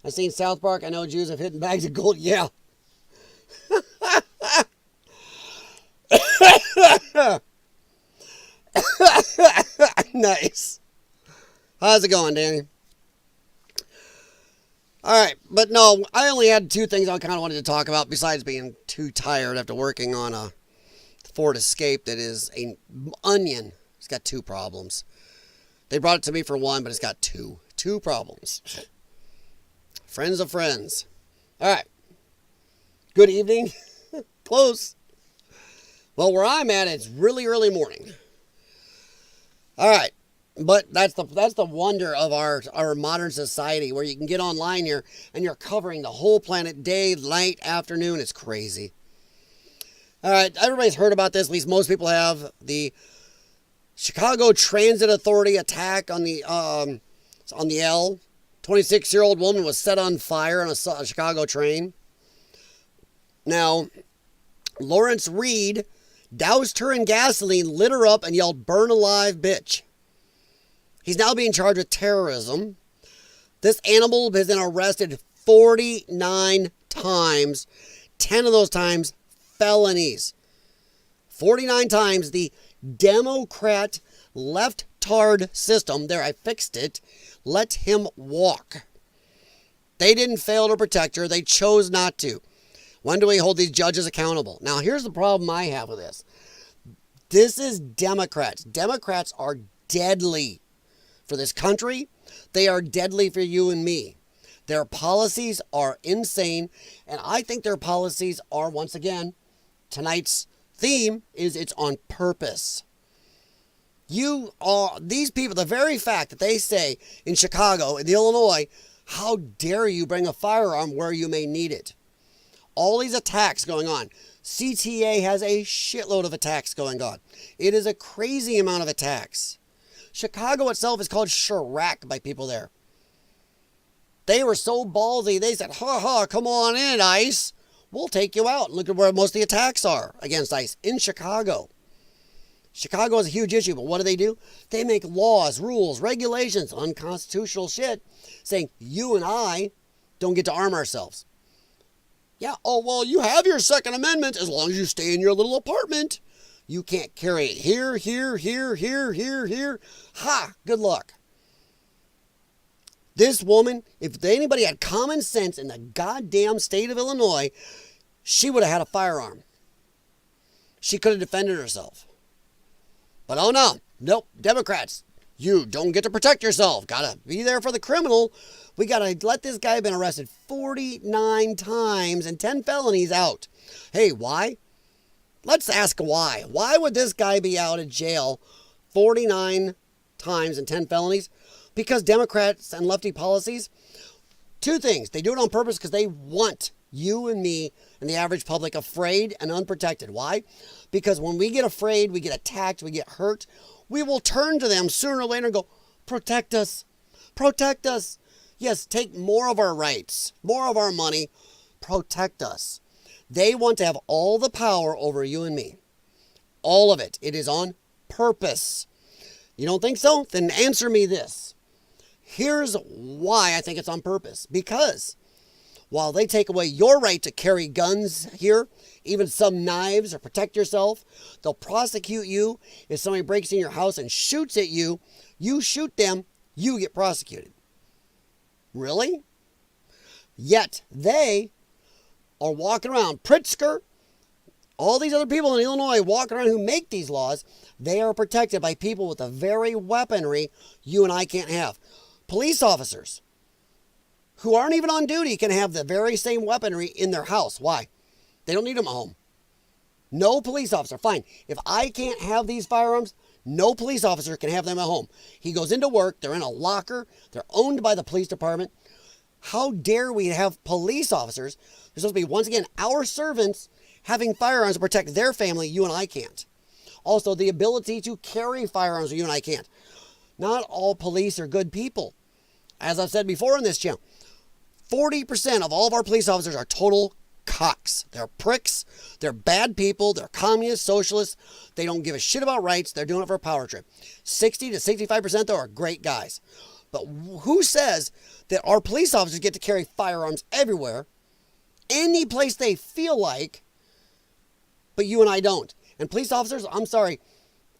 I've seen South Park. I know Jews have hidden bags of gold. Yeah. Nice. How's it going, Danny? All right, but no, I only had two things I kind of wanted to talk about besides being too tired after working on a Ford Escape that is an onion. It's got two problems. They brought it to me for one, but it's got two problems. Friends of friends. All right. Good evening. Close. Well, where I'm at, it's really early morning. All right. But that's the wonder of our modern society, where you can get online here and you're covering the whole planet, day, night, afternoon. It's crazy. All right, everybody's heard about this. At least most people have. The Chicago Transit Authority attack on the L. 26-year-old woman was set on fire on a Chicago train. Now, Lawrence Reed doused her in gasoline, lit her up, and yelled, "Burn alive, bitch." He's now being charged with terrorism. This animal has been arrested 49 times. 10 of those times, felonies. 49 times, the Democrat left-tard system, there I fixed it, let him walk. They didn't fail to protect her. They chose not to. When do we hold these judges accountable? Now, here's the problem I have with this. This is Democrats. Democrats are deadly for this country. They are deadly for you and me. Their policies are insane, and I think their policies are, once again, tonight's theme is it's on purpose. These people, the very fact that they say in Chicago, in Illinois, how dare you bring a firearm where you may need it? All these attacks going on. CTA has a shitload of attacks going on. It is a crazy amount of attacks. Chicago itself is called Chirac by people there. They were so ballsy, they said, ha ha, come on in, ICE. We'll take you out. Look at where most of the attacks are against ICE, in Chicago. Chicago is a huge issue, but what do? They make laws, rules, regulations, unconstitutional shit, saying you and I don't get to arm ourselves. Yeah, oh, well, you have your Second Amendment as long as you stay in your little apartment. You can't carry it here, here, here, here, here, here. Ha, good luck. This woman, if anybody had common sense in the goddamn state of Illinois, she would have had a firearm. She could have defended herself. But oh no, nope, Democrats, you don't get to protect yourself. Gotta be there for the criminal. We gotta let this guy been arrested 49 times and 10 felonies out. Hey, why? Let's ask why. Why would this guy be out of jail 49 times and 10 felonies? Because Democrats and lefty policies, two things. They do it on purpose because they want you and me and the average public afraid and unprotected. Why? Because when we get afraid, we get attacked, we get hurt, we will turn to them sooner or later and go, protect us, protect us. Yes, take more of our rights, more of our money, protect us. They want to have all the power over you and me. All of it. It is on purpose. You don't think so? Then answer me this. Here's why I think it's on purpose. Because while they take away your right to carry guns here, even some knives or protect yourself, they'll prosecute you. If somebody breaks in your house and shoots at you, you shoot them, you get prosecuted. Really? Yet they are walking around. Pritzker, all these other people in Illinois walking around who make these laws, they are protected by people with the very weaponry you and I can't have. Police officers who aren't even on duty can have the very same weaponry in their house. Why? They don't need them at home. No police officer. Fine. If I can't have these firearms, no police officer can have them at home. He goes into work. They're in a locker. They're owned by the police department. How dare we have police officers? They're supposed to be, once again, our servants having firearms to protect their family. You and I can't. Also, the ability to carry firearms, you and I can't. Not all police are good people. As I've said before in this channel, 40% of all of our police officers are total cocks. They're pricks. They're bad people. They're communists, socialists. They don't give a shit about rights. They're doing it for a power trip. 60 to 65% though are great guys. But who says that our police officers get to carry firearms everywhere, any place they feel like, but you and I don't? And police officers, I'm sorry,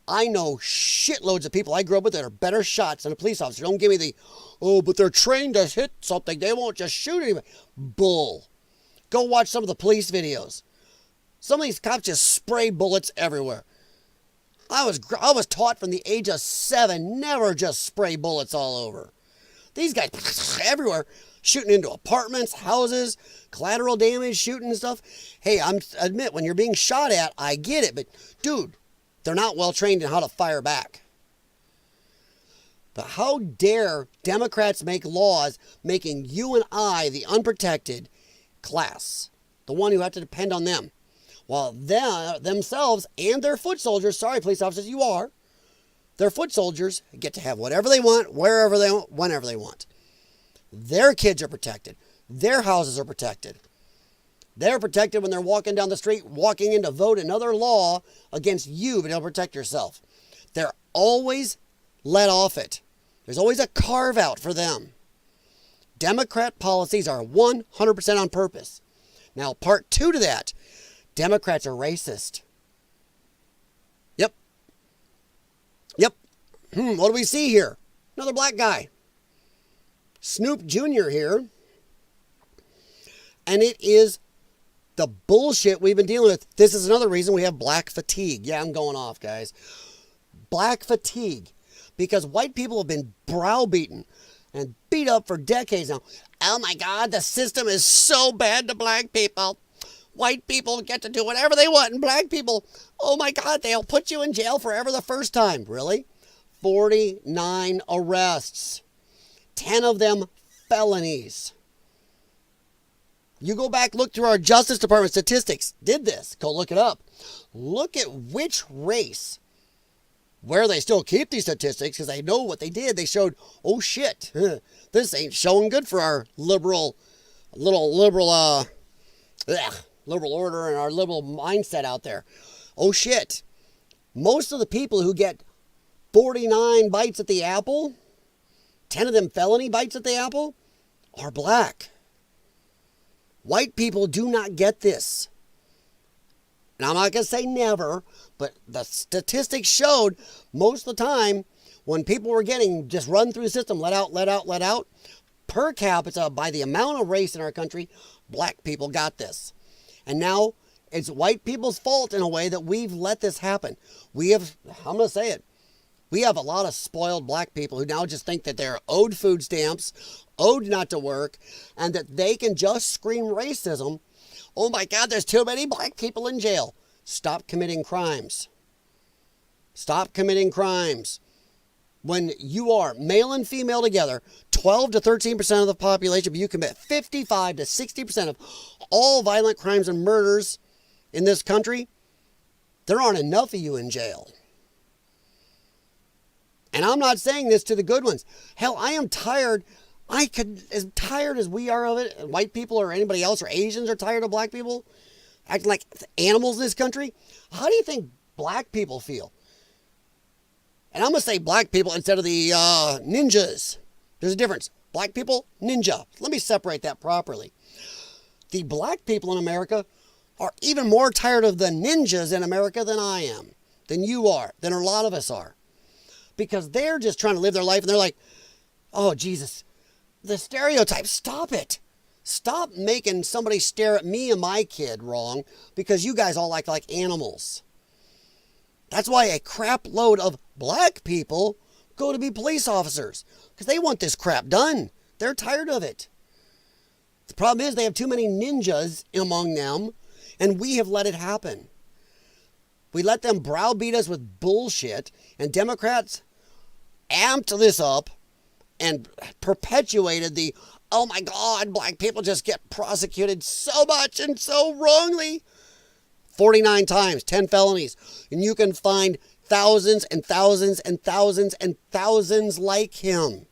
I know shitloads of people I grew up with that are better shots than a police officer. Don't give me the, oh, but they're trained to hit something. They won't just shoot anybody. Bull. Go watch some of the police videos. Some of these cops just spray bullets everywhere. I was taught from the age of 7, never just spray bullets all over. These guys everywhere, shooting into apartments, houses, collateral damage, shooting and stuff. Hey, admit, when you're being shot at, I get it, but dude, they're not well trained in how to fire back. But how dare Democrats make laws making you and I the unprotected class, the one who have to depend on them, while themselves and their foot soldiers, sorry police officers, you are, their foot soldiers get to have whatever they want, wherever they want, whenever they want. Their kids are protected. Their houses are protected. They're protected when they're walking down the street, walking in to vote another law against you, but they'll protect yourself. They're always let off it. There's always a carve out for them. Democrat policies are 100% on purpose. Now, part 2 to that, Democrats are racist. Yep. What do we see here? Another black guy. Snoop Jr. here. And it is the bullshit we've been dealing with. This is another reason we have black fatigue. Yeah, I'm going off, guys. Black fatigue. Because white people have been browbeaten and beat up for decades now. Oh my God, the system is so bad to black people. White people get to do whatever they want, and black people, oh my God, they'll put you in jail forever the first time. Really? 49 arrests. 10 of them felonies. You go back, look through our Justice Department statistics. Did this. Go look it up. Look at which race, where they still keep these statistics, because they know what they did. They showed, oh shit, this ain't showing good for our liberal order and our liberal mindset out there. Oh shit. Most of the people who get 49 bites at the apple, 10 of them felony bites at the apple, are black. White people do not get this. And I'm not going to say never, but the statistics showed most of the time when people were getting just run through the system, let out, per capita, by the amount of race in our country, black people got this. And now it's white people's fault in a way that we've let this happen. I'm going to say it, we have a lot of spoiled black people who now just think that they're owed food stamps, owed not to work, and that they can just scream racism. Oh my God, there's too many black people in jail. Stop committing crimes. Stop committing crimes. When you are male and female together, 12 to 13% of the population, but you commit 55 to 60% of all violent crimes and murders in this country, there aren't enough of you in jail. And I'm not saying this to the good ones. Hell, I am tired. As tired as we are of it, and white people or anybody else or Asians are tired of black people acting like animals in this country. How do you think black people feel? And I'm going to say black people instead of the ninjas. There's a difference. Black people, ninja. Let me separate that properly. The black people in America are even more tired of the ninjas in America than I am, than you are, than a lot of us are. Because they're just trying to live their life, and they're like, oh, Jesus, the stereotype, stop it. Stop making somebody stare at me and my kid wrong because you guys all act like animals. That's why a crap load of black people go to be police officers, because they want this crap done. They're tired of it. The problem is they have too many ninjas among them, and we have let it happen. We let them browbeat us with bullshit, and Democrats amped this up and perpetuated the, oh my God, black people just get prosecuted so much and so wrongly. 49 times, 10 felonies. And you can find thousands and thousands and thousands and thousands like him.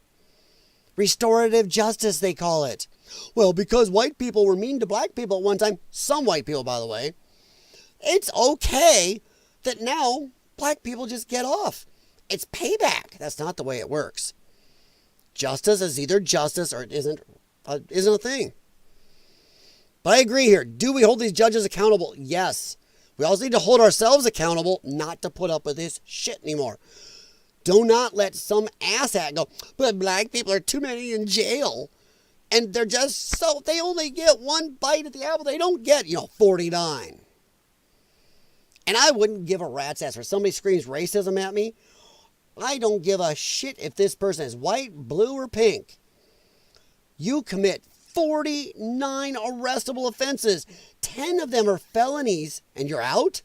Restorative justice, they call it. Well, because white people were mean to black people at one time, some white people, by the way, it's okay that now black people just get off. It's payback. That's not the way it works. Justice is either justice or it isn't a thing. But I agree here. Do we hold these judges accountable? Yes. We also need to hold ourselves accountable not to put up with this shit anymore. Do not let some asshat go, but black people are too many in jail. And they're just so, they only get one bite at the apple. They don't get, 49. And I wouldn't give a rat's ass if somebody screams racism at me. I don't give a shit if this person is white, blue, or pink. You commit 49 arrestable offenses. 10 of them are felonies, and you're out?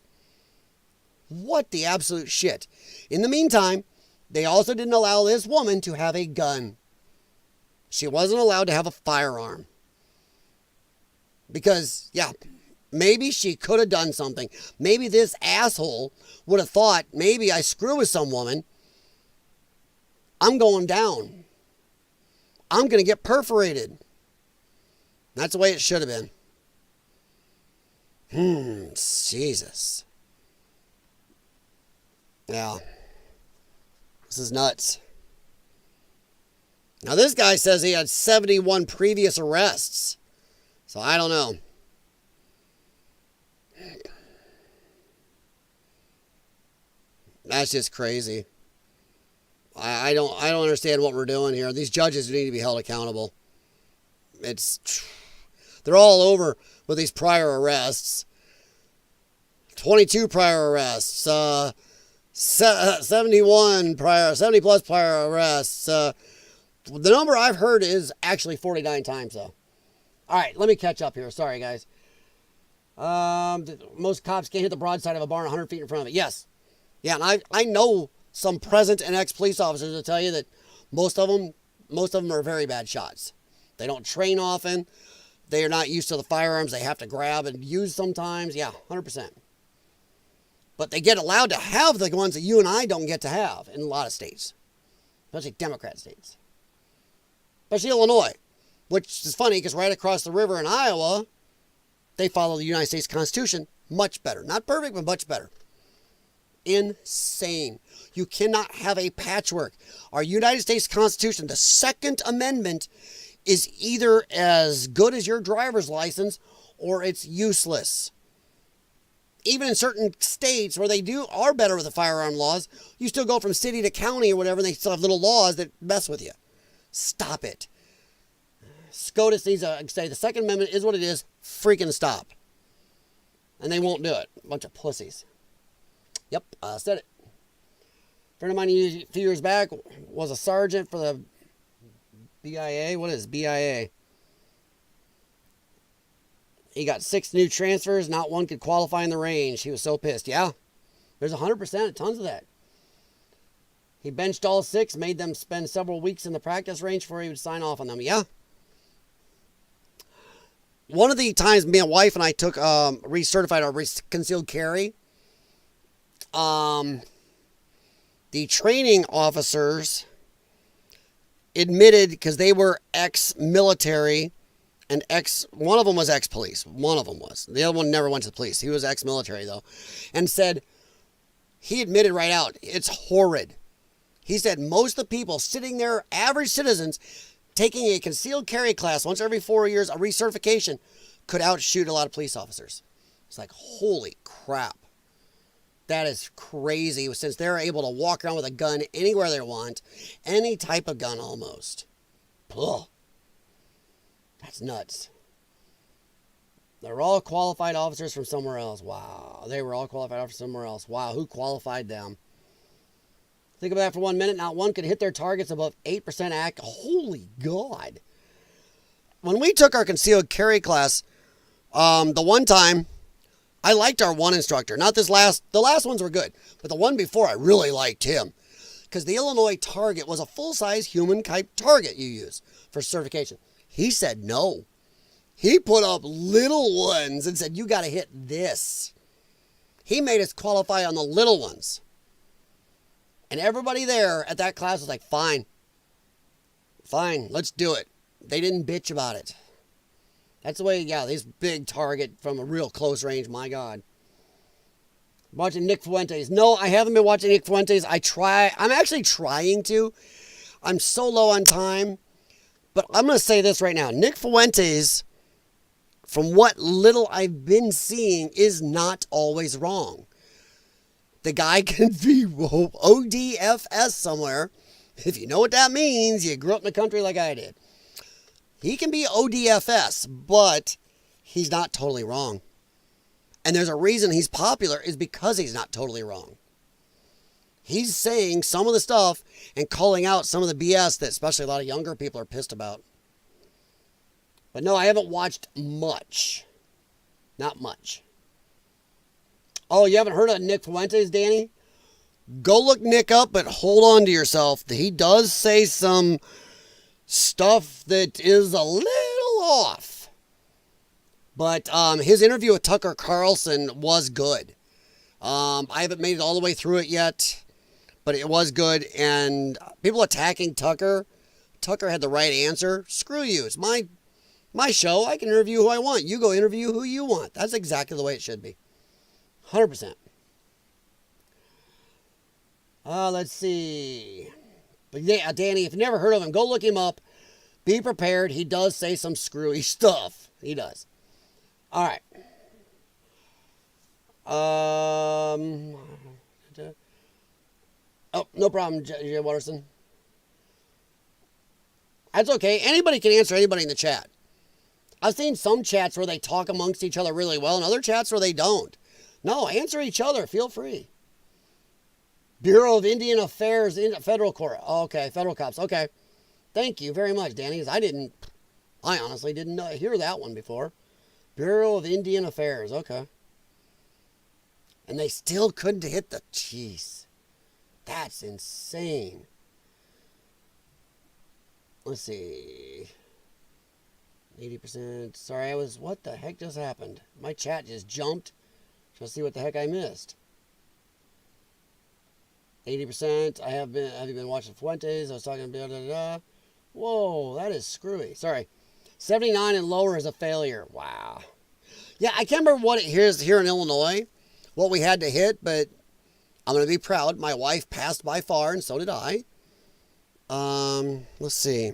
What the absolute shit? In the meantime, they also didn't allow this woman to have a gun. She wasn't allowed to have a firearm. Because, maybe she could have done something. Maybe this asshole would have thought, maybe I screw with some woman. I'm going down. I'm going to get perforated. That's the way it should have been. Jesus. Yeah. This is nuts. Now this guy says he had 71 previous arrests. So I don't know. That's just crazy. I don't understand what we're doing here. These judges need to be held accountable. They're all over with these prior arrests. 22 prior arrests. 70 plus prior arrests. The number I've heard is actually 49 times, though. All right, let me catch up here. Sorry, guys. Most cops can't hit the broadside of a barn 100 feet in front of it. Yes. Yeah, and I know some present and ex-police officers will tell you that most of them are very bad shots. They don't train often. They are not used to the firearms they have to grab and use sometimes. Yeah, 100%. But they get allowed to have the ones that you and I don't get to have in a lot of states, especially Democrat states, especially Illinois, which is funny because right across the river in Iowa, they follow the United States Constitution much better. Not perfect, but much better. Insane. You cannot have a patchwork. Our United States Constitution, the Second Amendment, is either as good as your driver's license or it's useless. Even in certain states where they are better with the firearm laws, you still go from city to county or whatever, and they still have little laws that mess with you. Stop it. SCOTUS needs to say the Second Amendment is what it is. Freaking stop. And they won't do it. A bunch of pussies. Yep, I said it. A friend of mine a few years back was a sergeant for the BIA. What is BIA? He got 6 new transfers. Not one could qualify in the range. He was so pissed. Yeah, there's 100%, tons of that. He benched all 6, made them spend several weeks in the practice range before he would sign off on them. Yeah. One of the times my wife and I took recertified our concealed carry, the training officers admitted, because they were ex-military and one of them was ex-police. One of them was. The other one never went to the police. He was ex-military, though. And said, he admitted right out, it's horrid. He said most of the people sitting there, average citizens, taking a concealed carry class once every 4 years, a recertification, could outshoot a lot of police officers. It's like, holy crap. That is crazy, since they're able to walk around with a gun anywhere they want. Any type of gun, almost. Ugh. That's nuts. They're all qualified officers from somewhere else. Wow. They were all qualified officers somewhere else. Wow. Who qualified them? Think about that for 1 minute. Not one could hit their targets above 8% Holy God. When we took our concealed carry class, the one time, I liked our one instructor. Not this last. The last ones were good. But the one before, I really liked him. Because the Illinois target was a full-size human-type target you use for certification. He said no. He put up little ones and said, you got to hit this. He made us qualify on the little ones. And everybody there at that class was like, fine. Fine, let's do it. They didn't bitch about it. That's the way, yeah, this big target from a real close range, my God. Watching Nick Fuentes. No, I haven't been watching Nick Fuentes. I'm actually trying to. I'm so low on time. But I'm going to say this right now. Nick Fuentes, from what little I've been seeing, is not always wrong. The guy can be ODFS somewhere. If you know what that means, you grew up in the country like I did. He can be ODFS, but he's not totally wrong. And there's a reason he's popular is because he's not totally wrong. He's saying some of the stuff and calling out some of the BS that especially a lot of younger people are pissed about. But no, I haven't watched much. Not much. Oh, you haven't heard of Nick Fuentes, Danny? Go look Nick up, but hold on to yourself. He does say some stuff that is a little off. But his interview with Tucker Carlson was good. I haven't made it all the way through it yet. But it was good, and people attacking Tucker. Tucker had the right answer. Screw you. It's my show. I can interview who I want. You go interview who you want. That's exactly the way it should be. 100%. Let's see. But yeah, Danny, if you've never heard of him, go look him up. Be prepared. He does say some screwy stuff. He does. All right. Oh, no problem, Jay Watterson. That's okay. Anybody can answer anybody in the chat. I've seen some chats where they talk amongst each other really well and other chats where they don't. No, answer each other. Feel free. Bureau of Indian Affairs, Federal Court. Okay, Federal Cops. Okay. Thank you very much, Danny. I honestly didn't hear that one before. Bureau of Indian Affairs. Okay. And they still couldn't hit the... Jeez. That's insane. Let's see. 80%. Sorry, what the heck just happened? My chat just jumped. Trying to see what the heck I missed. 80%. Have you been watching Fuentes? I was talking about... Whoa, that is screwy. Sorry. 79 and lower is a failure. Wow. Yeah, I can't remember what it is here in Illinois, what we had to hit, but I'm going to be proud. My wife passed by far, and so did I. Let's see.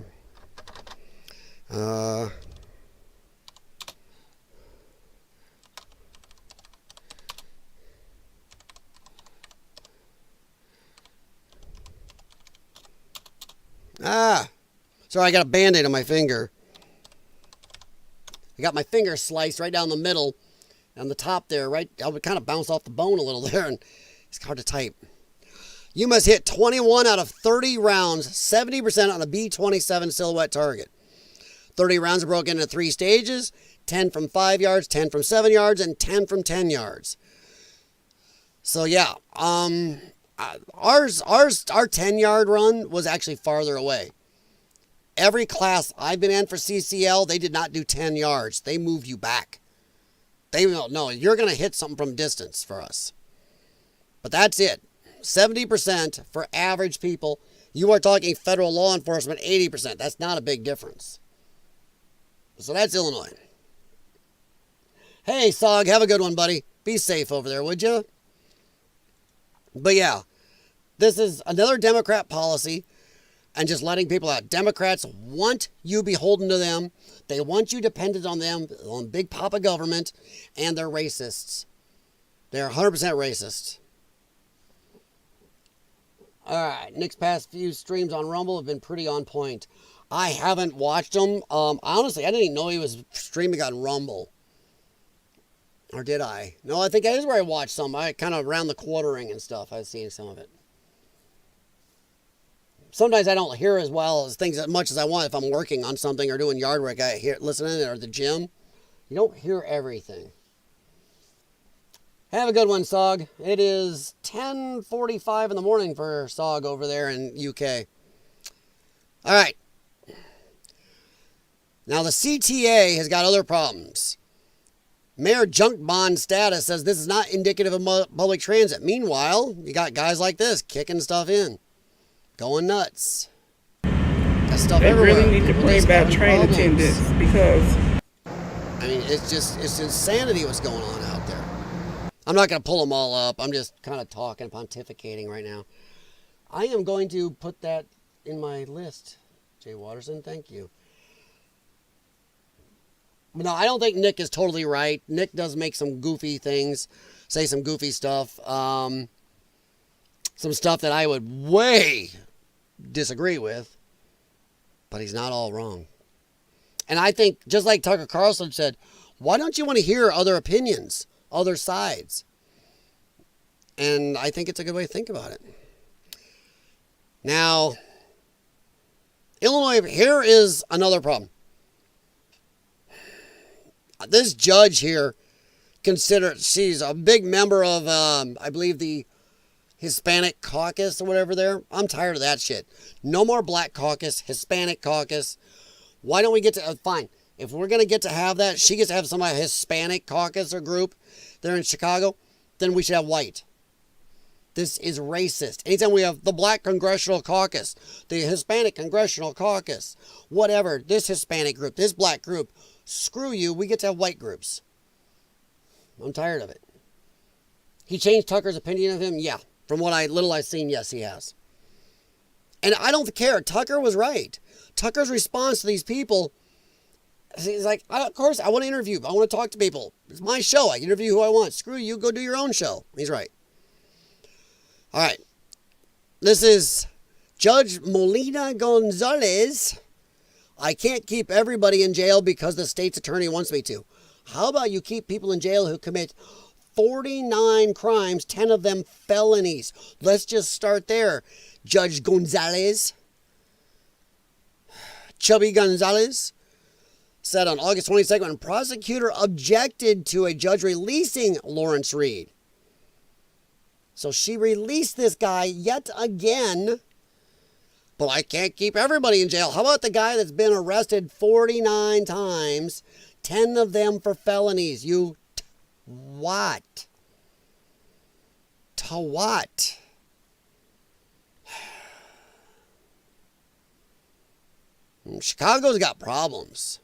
Sorry, I got a Band-Aid on my finger. I got my finger sliced right down the middle, on the top there, right? I would kind of bounce off the bone a little there, and it's hard to type. You must hit 21 out of 30 rounds, 70% on a B-27 silhouette target. 30 rounds are broken into 3 stages, 10 from 5 yards, 10 from 7 yards, and 10 from 10 yards. So yeah, our 10-yard run was actually farther away. Every class I've been in for CCL, they did not do 10 yards. They moved you back. They don't know. You're going to hit something from distance for us. But that's it. 70% for average people. You are talking federal law enforcement, 80%. That's not a big difference. So that's Illinois. Hey, Sog, have a good one, buddy. Be safe over there, would you? But yeah, this is another Democrat policy. And just letting people out. Democrats want you beholden to them. They want you dependent on them, on big papa government, and they're racists. They're 100% racist. All right, Nick's past few streams on Rumble have been pretty on point. I haven't watched them. Honestly, I didn't even know he was streaming on Rumble. Or did I? No, I think that is where I watched some. I kind of around the quartering and stuff. I've seen some of it. Sometimes I don't hear as well as things as much as I want if I'm working on something or doing yard work. I hear listening or the gym. You don't hear everything. Have a good one, Sog. It is 10:45 in the morning for Sog over there in UK. All right. Now the CTA has got other problems. Mayor Junk Bond Status says this is not indicative of public transit. Meanwhile, you got guys like this kicking stuff in. Going nuts. Got stuff everywhere. They really need to bring back train attendants because... I mean, it's insanity what's going on out there. I'm not going to pull them all up. I'm just kind of talking, pontificating right now. I am going to put that in my list. Jay Watterson, thank you. But no, I don't think Nick is totally right. Nick does make some goofy things, say some goofy stuff. Some stuff that I would way disagree with, but he's not all wrong. And I think, just like Tucker Carlson said, why don't you want to hear other opinions, other sides? And I think it's a good way to think about it. Now, Illinois, here is another problem. This judge here, she's a big member of, I believe, the Hispanic caucus or whatever there. I'm tired of that shit. No more black caucus, Hispanic caucus. Why don't we get to, fine. If we're going to get to have that, she gets to have some Hispanic caucus or group there in Chicago, then we should have white. This is racist. Anytime we have the black congressional caucus, the Hispanic congressional caucus, whatever, this Hispanic group, this black group, screw you, we get to have white groups. I'm tired of it. He changed Tucker's opinion of him? Yeah. From what little I've seen, yes, he has. And I don't care. Tucker was right. Tucker's response to these people, he's like, of course, I want to interview. I want to talk to people. It's my show. I can interview who I want. Screw you. Go do your own show. He's right. All right. This is Judge Molina Gonzalez I can't keep everybody in jail because the state's attorney wants me to. How about you keep people in jail who commit 49 crimes, 10 of them felonies? Let's just start there. Judge Gonzalez, Chubby Gonzalez, said on August 22nd when a prosecutor objected to a judge releasing Lawrence Reed. So she released this guy yet again. But I can't keep everybody in jail. How about the guy that's been arrested 49 times, 10 of them for felonies? You what? To what? Chicago's got problems.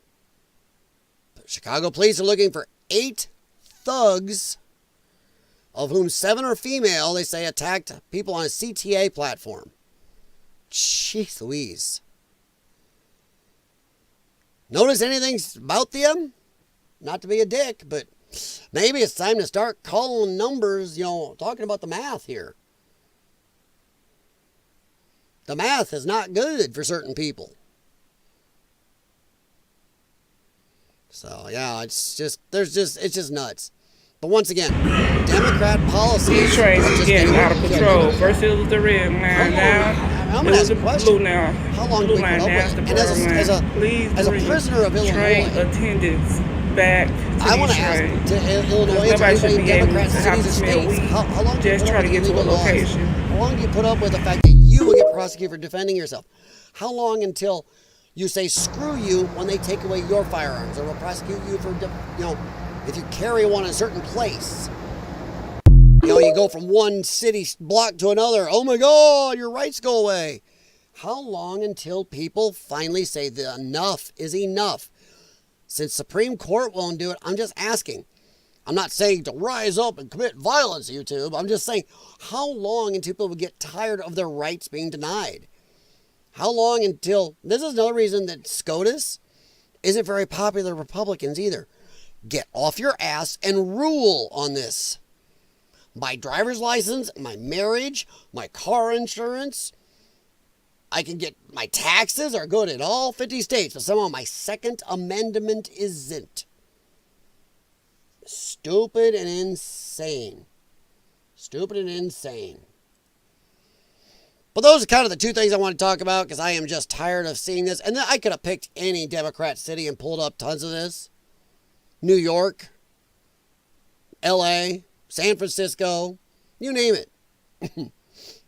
Chicago police are looking for 8 thugs, of whom 7 are female. They say attacked people on a CTA platform. Jeez Louise. Notice anything about them? Not to be a dick, but maybe it's time to start calling numbers, talking about the math here. The math is not good for certain people. So, yeah, it's just nuts. But once again, Democrat policies. These trains are getting out of control. First it was the red line, now it was the blue now. How long do we put up with it? And as a prisoner of Illinois, train attendants back to I want to ask Illinois, nobody should be able Democrat to have cities to and spend a states, week how long do you just put try up to with get to a illegal laws? location. How long do you put up with the fact that you will get prosecuted for defending yourself? How long until you say screw you when they take away your firearms, or will prosecute you for, if you carry one in a certain place? You go from one city block to another. Oh my God, your rights go away. How long until people finally say that enough is enough? Since Supreme Court won't do it, I'm just asking. I'm not saying to rise up and commit violence, YouTube. I'm just saying, how long until people get tired of their rights being denied? How long until... This is another reason that SCOTUS isn't very popular with Republicans either. Get off your ass and rule on this. My driver's license, my marriage, my car insurance. I can get... My taxes are good in all 50 states, but somehow my Second Amendment isn't. Stupid and insane. Stupid and insane. But those are kind of the 2 things I want to talk about, because I am just tired of seeing this. And then I could have picked any Democrat city and pulled up tons of this. New York, LA, San Francisco, you name it.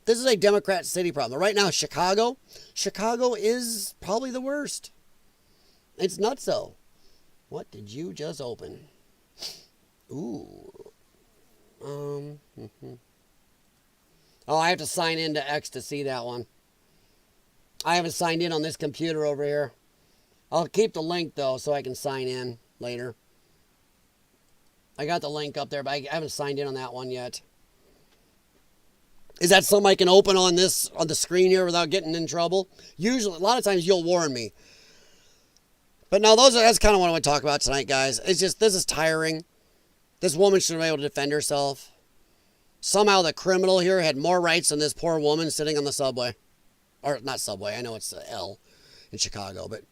This is a Democrat city problem. Right now, Chicago is probably the worst. It's nutso. What did you just open? Ooh. Oh, I have to sign into X to see that one. I haven't signed in on this computer over here. I'll keep the link, though, so I can sign in later. I got the link up there, but I haven't signed in on that one yet. Is that something I can open on the screen here without getting in trouble? Usually, a lot of times you'll warn me. But no, that's kind of what I want to talk about tonight, guys. It's just, this is tiring. This woman should be able to defend herself. Somehow the criminal here had more rights than this poor woman sitting on the subway. Or, not subway, I know it's L in Chicago, but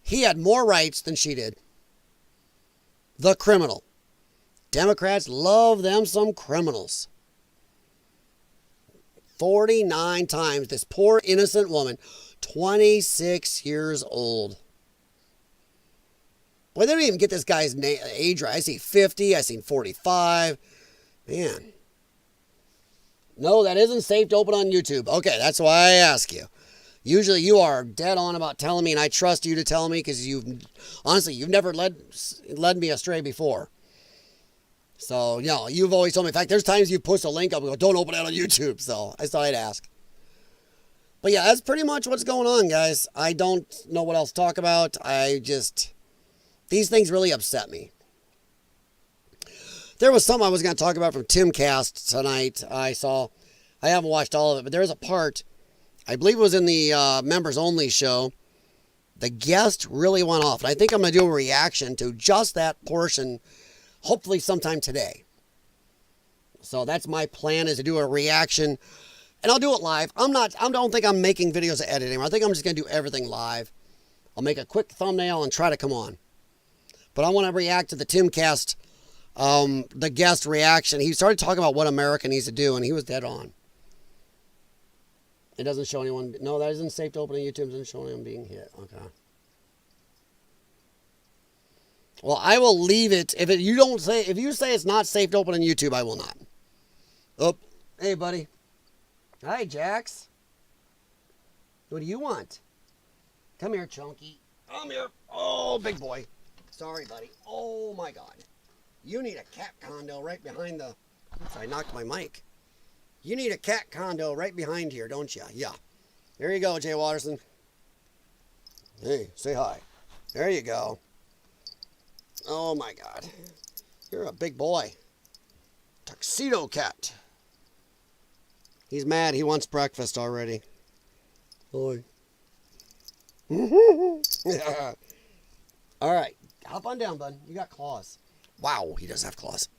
he had more rights than she did. The criminal. Democrats love them some criminals. 49 times, this poor innocent woman, 26 years old. Boy, they don't even get this guy's age right. I see 50, I see 45. Man. No, that isn't safe to open on YouTube. Okay, that's why I ask you. Usually you are dead on about telling me, and I trust you to tell me, because you've never led me astray before. So, you've always told me. In fact, there's times you post a link up and go, don't open it on YouTube. So, I thought I'd ask. But yeah, that's pretty much what's going on, guys. I don't know what else to talk about. These things really upset me. There was something I was going to talk about from Timcast tonight. I haven't watched all of it, but there was a part, I believe it was in the members only show. The guest really went off. And I think I'm going to do a reaction to just that portion, hopefully sometime today. So that's my plan, is to do a reaction, and I'll do it live. I don't think I'm making videos to edit anymore. I think I'm just going to do everything live. I'll make a quick thumbnail and try to come on. But I want to react to the Timcast, the guest reaction. He started talking about what America needs to do, and he was dead on. It doesn't show anyone. No, that isn't safe to open on YouTube. It doesn't show anyone being hit. Okay. Well, I will leave it. If you say it's not safe to open on YouTube, I will not. Oh, hey, buddy. Hi, Jax. What do you want? Come here, Chunky. Come here. Oh, big boy. Sorry, buddy. Oh, my God. You need a cat condo right behind the... Oops, I knocked my mic. You need a cat condo right behind here, don't you? Yeah. There you go, Jay Watterson. Hey, say hi. There you go. Oh, my God. You're a big boy. Tuxedo cat. He's mad. He wants breakfast already. Boy. Yeah. All right. Hop on down, bud. You got claws. Wow, he does have claws.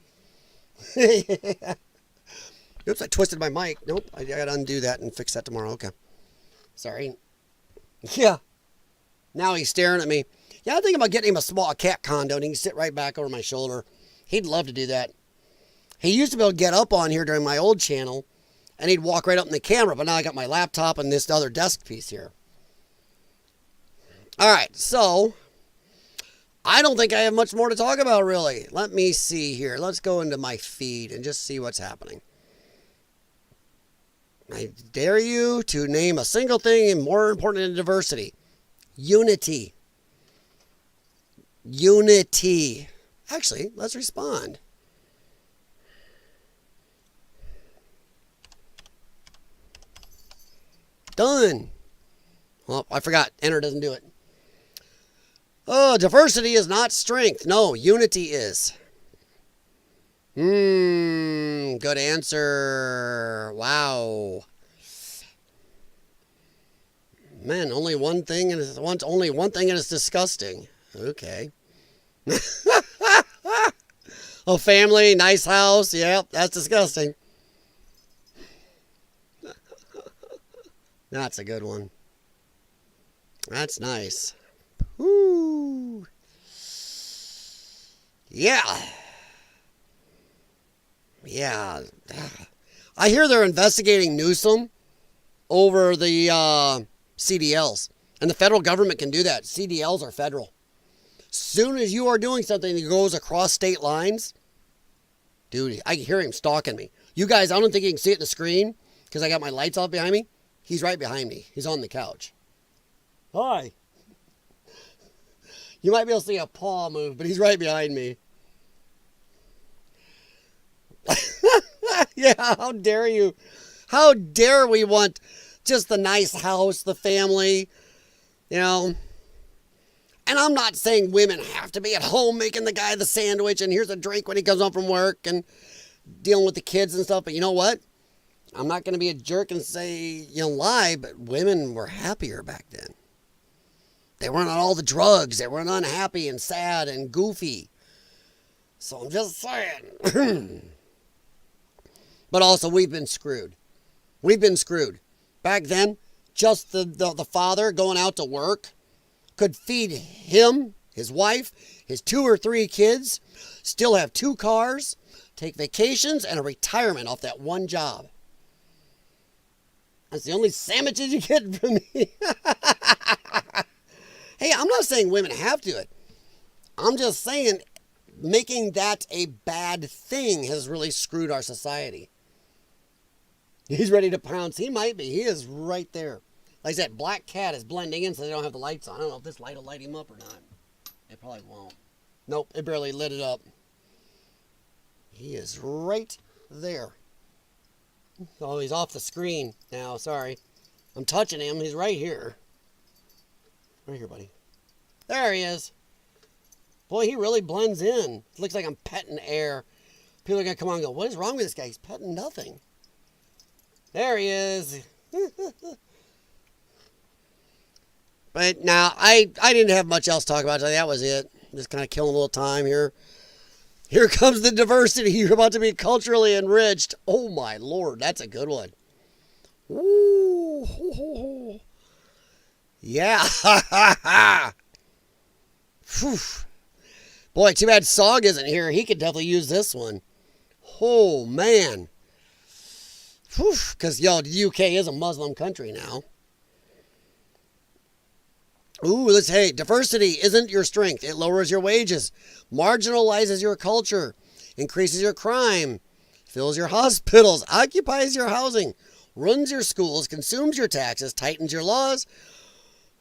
Oops, I twisted my mic. Nope, I got to undo that and fix that tomorrow. Okay. Sorry. Yeah. Now he's staring at me. Yeah, I think about getting him a cat condo and he can sit right back over my shoulder. He'd love to do that. He used to be able to get up on here during my old channel and he'd walk right up in the camera, but now I got my laptop and this other desk piece here. All right, so I don't think I have much more to talk about, really. Let me see here. Let's go into my feed and just see what's happening. I dare you to name a single thing more important than diversity. Unity. Unity. Actually, let's respond. Done. Well, I forgot. Enter doesn't do it. Oh, diversity is not strength. No, unity is. Good answer. Wow. Man, only one thing and it's disgusting. Okay. Oh, family, nice house. Yep, that's disgusting. That's a good one. That's nice. Woo. Yeah. Yeah. I hear they're investigating Newsom over the CDLs. And the federal government can do that. CDLs are federal. Soon as you are doing something that goes across state lines, dude, I can hear him stalking me. You guys, I don't think you can see it in the screen because I got my lights off behind me. He's right behind me. He's on the couch. Hi. You might be able to see a paw move, but he's right behind me. Yeah, how dare you? How dare we want just the nice house, the family, you know? And I'm not saying women have to be at home making the guy the sandwich and here's a drink when he comes home from work and dealing with the kids and stuff. But you know what? I'm not going to be a jerk and say, lie, but women were happier back then. They weren't on all the drugs. They weren't unhappy and sad and goofy. So I'm just saying. But also, we've been screwed. We've been screwed. Back then, just the father going out to work could feed him, his wife, his 2 or 3 kids, still have 2 cars, take vacations, and a retirement off that one job. That's the only sandwiches you get from me. Hey, I'm not saying women have to do it. I'm just saying making that a bad thing has really screwed our society. He's ready to pounce. He might be. He is right there. Like I said, black cat is blending in so they don't have the lights on. I don't know if this light will light him up or not. It probably won't. Nope, it barely lit it up. He is right there. Oh, he's off the screen now. Sorry. I'm touching him. He's right here. Right here, buddy. There he is. Boy, he really blends in. It looks like I'm petting air. People are going to come on and go, what is wrong with this guy? He's petting nothing. There he is. But now, I didn't have much else to talk about today. That was it. Just kind of killing a little time here. Here comes the diversity. You're about to be culturally enriched. Oh, my Lord. That's a good one. Ooh. Yeah. Boy, too bad Sog isn't here. He could definitely use this one. Oh, man. Because, yo, the UK is a Muslim country now. Ooh, hey, diversity isn't your strength. It lowers your wages, marginalizes your culture, increases your crime, fills your hospitals, occupies your housing, runs your schools, consumes your taxes, tightens your laws,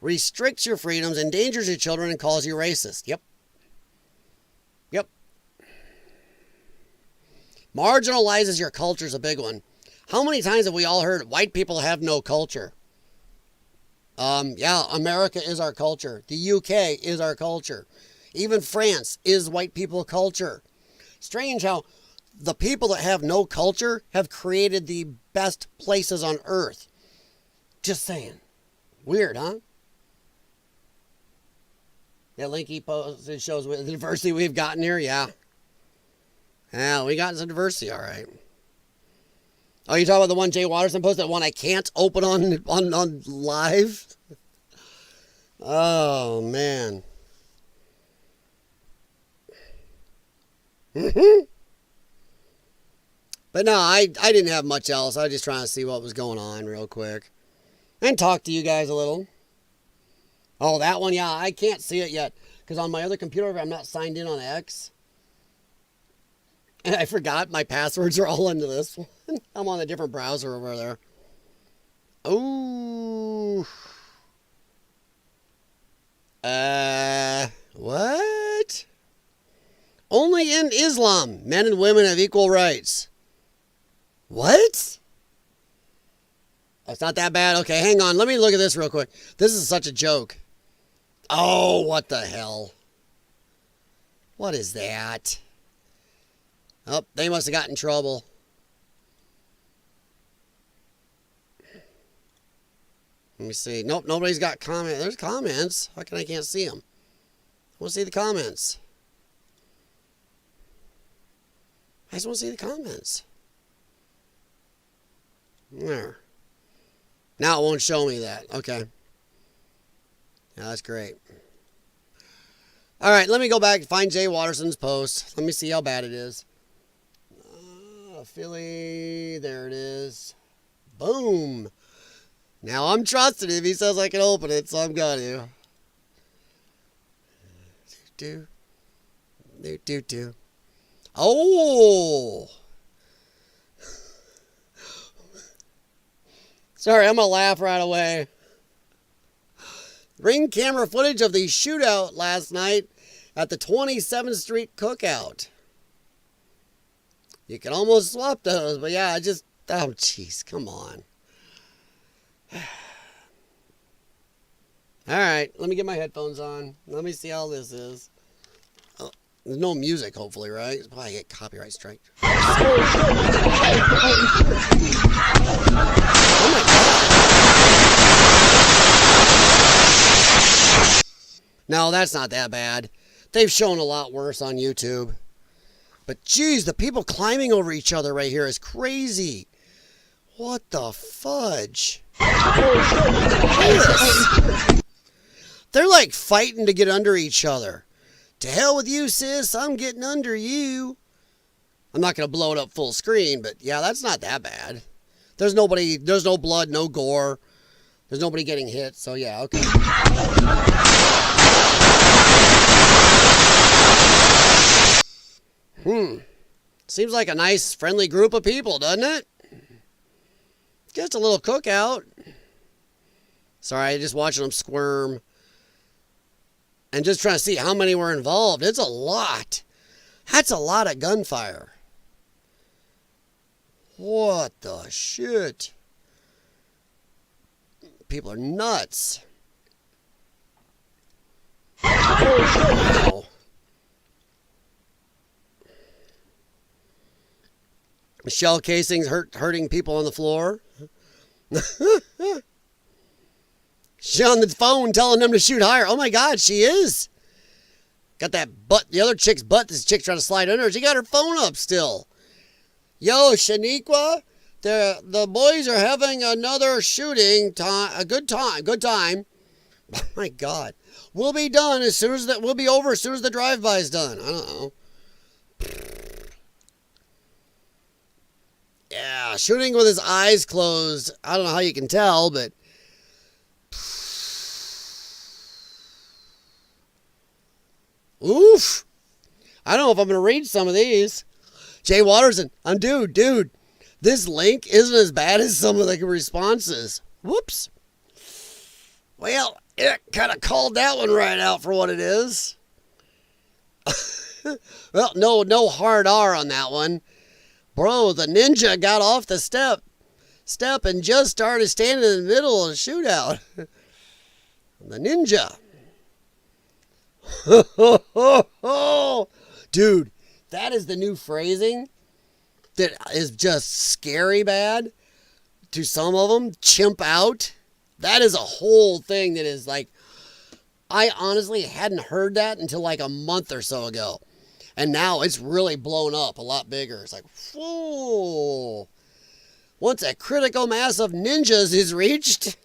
restricts your freedoms, endangers your children, and calls you racist. Yep. Marginalizes your culture is a big one. How many times have we all heard white people have no culture? Yeah, America is our culture. The UK is our culture. Even France is white people culture. Strange how the people that have no culture have created the best places on earth. Just saying. Weird, huh? That link he posted shows the diversity we've gotten here. Yeah. Yeah, we got some diversity, all right. Oh, you talking about the one Jay Watterson posted? That one I can't open on live? Oh, man. But no, I didn't have much else. I was just trying to see what was going on real quick. And talk to you guys a little. Oh, that one, yeah, I can't see it yet. Because on my other computer, I'm not signed in on X. And I forgot my passwords are all into this one. I'm on a different browser over there. Oh. What? Only in Islam, men and women have equal rights. What? That's not that bad. Okay, hang on. Let me look at this real quick. This is such a joke. Oh, what the hell? What is that? Oh, they must have got in trouble. Let me see. Nope, nobody's got comments. There's comments. How come I can't see them? I want to see the comments. I just want to see the comments. There. Now it won't show me that. Okay. Yeah, that's great. All right, let me go back and find Jay Watterson's post. Let me see how bad it is. Philly, there it is. Boom. Now I'm trusting him. He says I can open it, so I'm going to. Do. Oh. Sorry, I'm going to laugh right away. Ring camera footage of the shootout last night at the 27th Street Cookout. You can almost swap those, but yeah, oh, jeez, come on. All right, let me get my headphones on. Let me see how this is. Oh, there's no music, hopefully, right? It's probably get copyright strike. Oh my God. No, that's not that bad. They've shown a lot worse on YouTube. But geez, the people climbing over each other right here is crazy. What the fudge? They're like fighting to get under each other. To hell with you, sis. I'm getting under you. I'm not going to blow it up full screen, but yeah, that's not that bad. There's no blood, no gore. There's nobody getting hit, so yeah, okay. Seems like a nice, friendly group of people, doesn't it? Just a little cookout. Sorry, just watching them squirm. And just trying to see how many were involved. It's a lot. That's a lot of gunfire. What the shit? People are nuts. Wow. Shell casings hurting people on the floor. She's on the phone telling them to shoot higher. Oh my God, she is. Got that butt, the other chick's butt. This chick's trying to slide under. She got her phone up still. Yo, Shaniqua, the boys are having another shooting time. A good time. Oh my God. We'll be done as soon as that. We'll be over as soon as the drive-by is done. I don't know. Yeah, shooting with his eyes closed. I don't know how you can tell, but oof. I don't know if I'm going to read some of these. Jay Watterson, dude, this link isn't as bad as some of the responses. Whoops. Well, it kind of called that one right out for what it is. Well, no hard R on that one. Bro, the ninja got off the step and just started standing in the middle of the shootout. The ninja. Dude, that is the new phrasing that is just scary bad to some of them. Chimp out. That is a whole thing that is like, I honestly hadn't heard that until like a month or so ago. And now it's really blown up a lot bigger. It's like, whoa. Once a critical mass of ninjas is reached,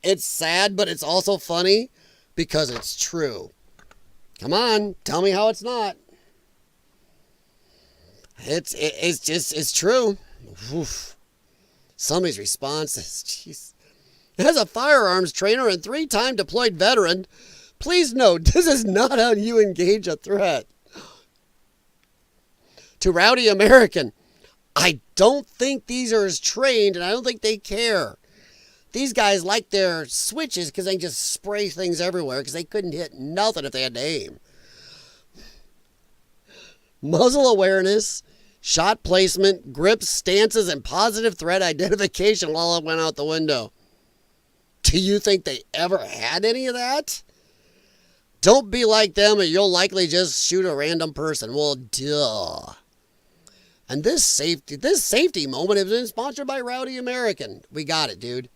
it's sad, but it's also funny because it's true. Come on, tell me how it's not. It's true. Oof. Somebody's responses, jeez. As a firearms trainer and 3-time deployed veteran, please note, this is not how you engage a threat. To Rowdy American, I don't think these are as trained, and I don't think they care. These guys like their switches because they just spray things everywhere because they couldn't hit nothing if they had to aim. Muzzle awareness, shot placement, grips, stances, and positive threat identification all went out the window. Do you think they ever had any of that? Don't be like them or you'll likely just shoot a random person. Well, duh. And this safety moment has been sponsored by Rowdy American. We got it, dude.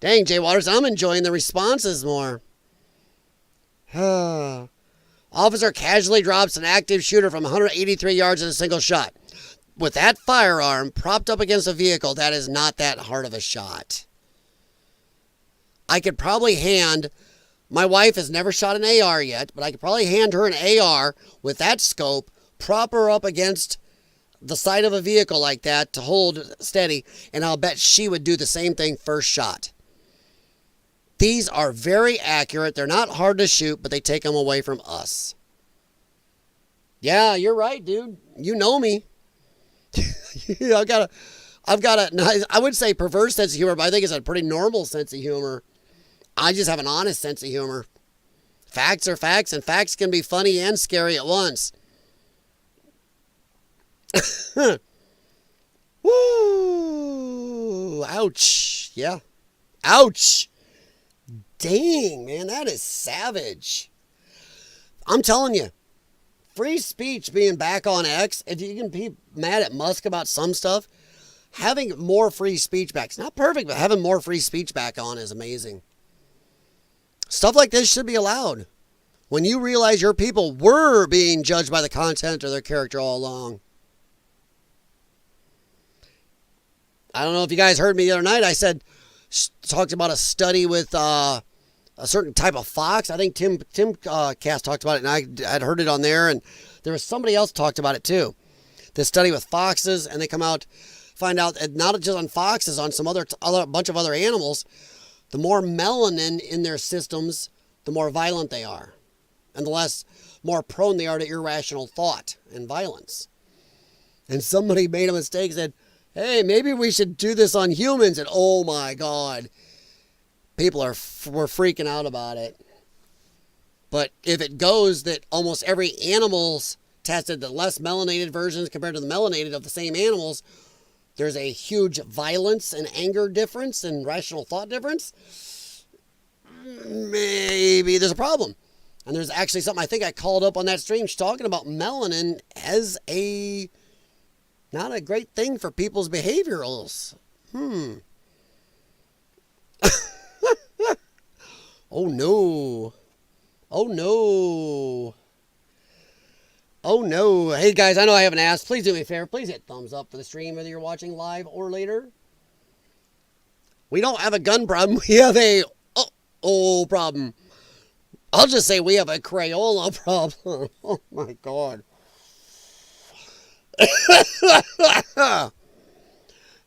Dang, Jay Waters, I'm enjoying the responses more. Officer casually drops an active shooter from 183 yards in a single shot. With that firearm propped up against a vehicle, that is not that hard of a shot. I could probably hand... My wife has never shot an AR yet, but I could probably hand her an AR with that scope, prop her up against the side of a vehicle like that to hold steady, and I'll bet she would do the same thing first shot. These are very accurate. They're not hard to shoot, but they take them away from us. Yeah, you're right, dude. You know me. I've got a, I would say perverse sense of humor, but I think it's a pretty normal sense of humor. I just have an honest sense of humor. Facts are facts, and facts can be funny and scary at once. Woo! Ouch. Yeah. Ouch. Dang, man, that is savage. I'm telling you, free speech being back on X, if you can be mad at Musk about some stuff, having more free speech back, it's not perfect, but having more free speech back on is amazing. Stuff like this should be allowed. When you realize your people were being judged by the content of their character all along. I don't know if you guys heard me the other night. I said, talked about a study with a certain type of fox. I think Tim Cast talked about it, and I'd heard it on there, and there was somebody else talked about it too. This study with foxes, and they come out, find out that not just on foxes, on some other bunch of other animals, the more melanin in their systems, the more violent they are, and the more prone they are to irrational thought and violence. And somebody made a mistake and said, hey, maybe we should do this on humans. And oh my God, people were freaking out about it. But if it goes that almost every animal's tested, the less melanated versions compared to the melanated of the same animals, there's a huge violence and anger difference and rational thought difference, maybe there's a problem. And there's actually something I think I called up on that stream talking about melanin as not a great thing for people's behaviorals. Oh no. Oh no. Oh no. Hey guys, I know I haven't asked. Please do me a favor. Please hit thumbs up for the stream, whether you're watching live or later. We don't have a gun problem. We have a problem. I'll just say we have a Crayola problem. Oh my God.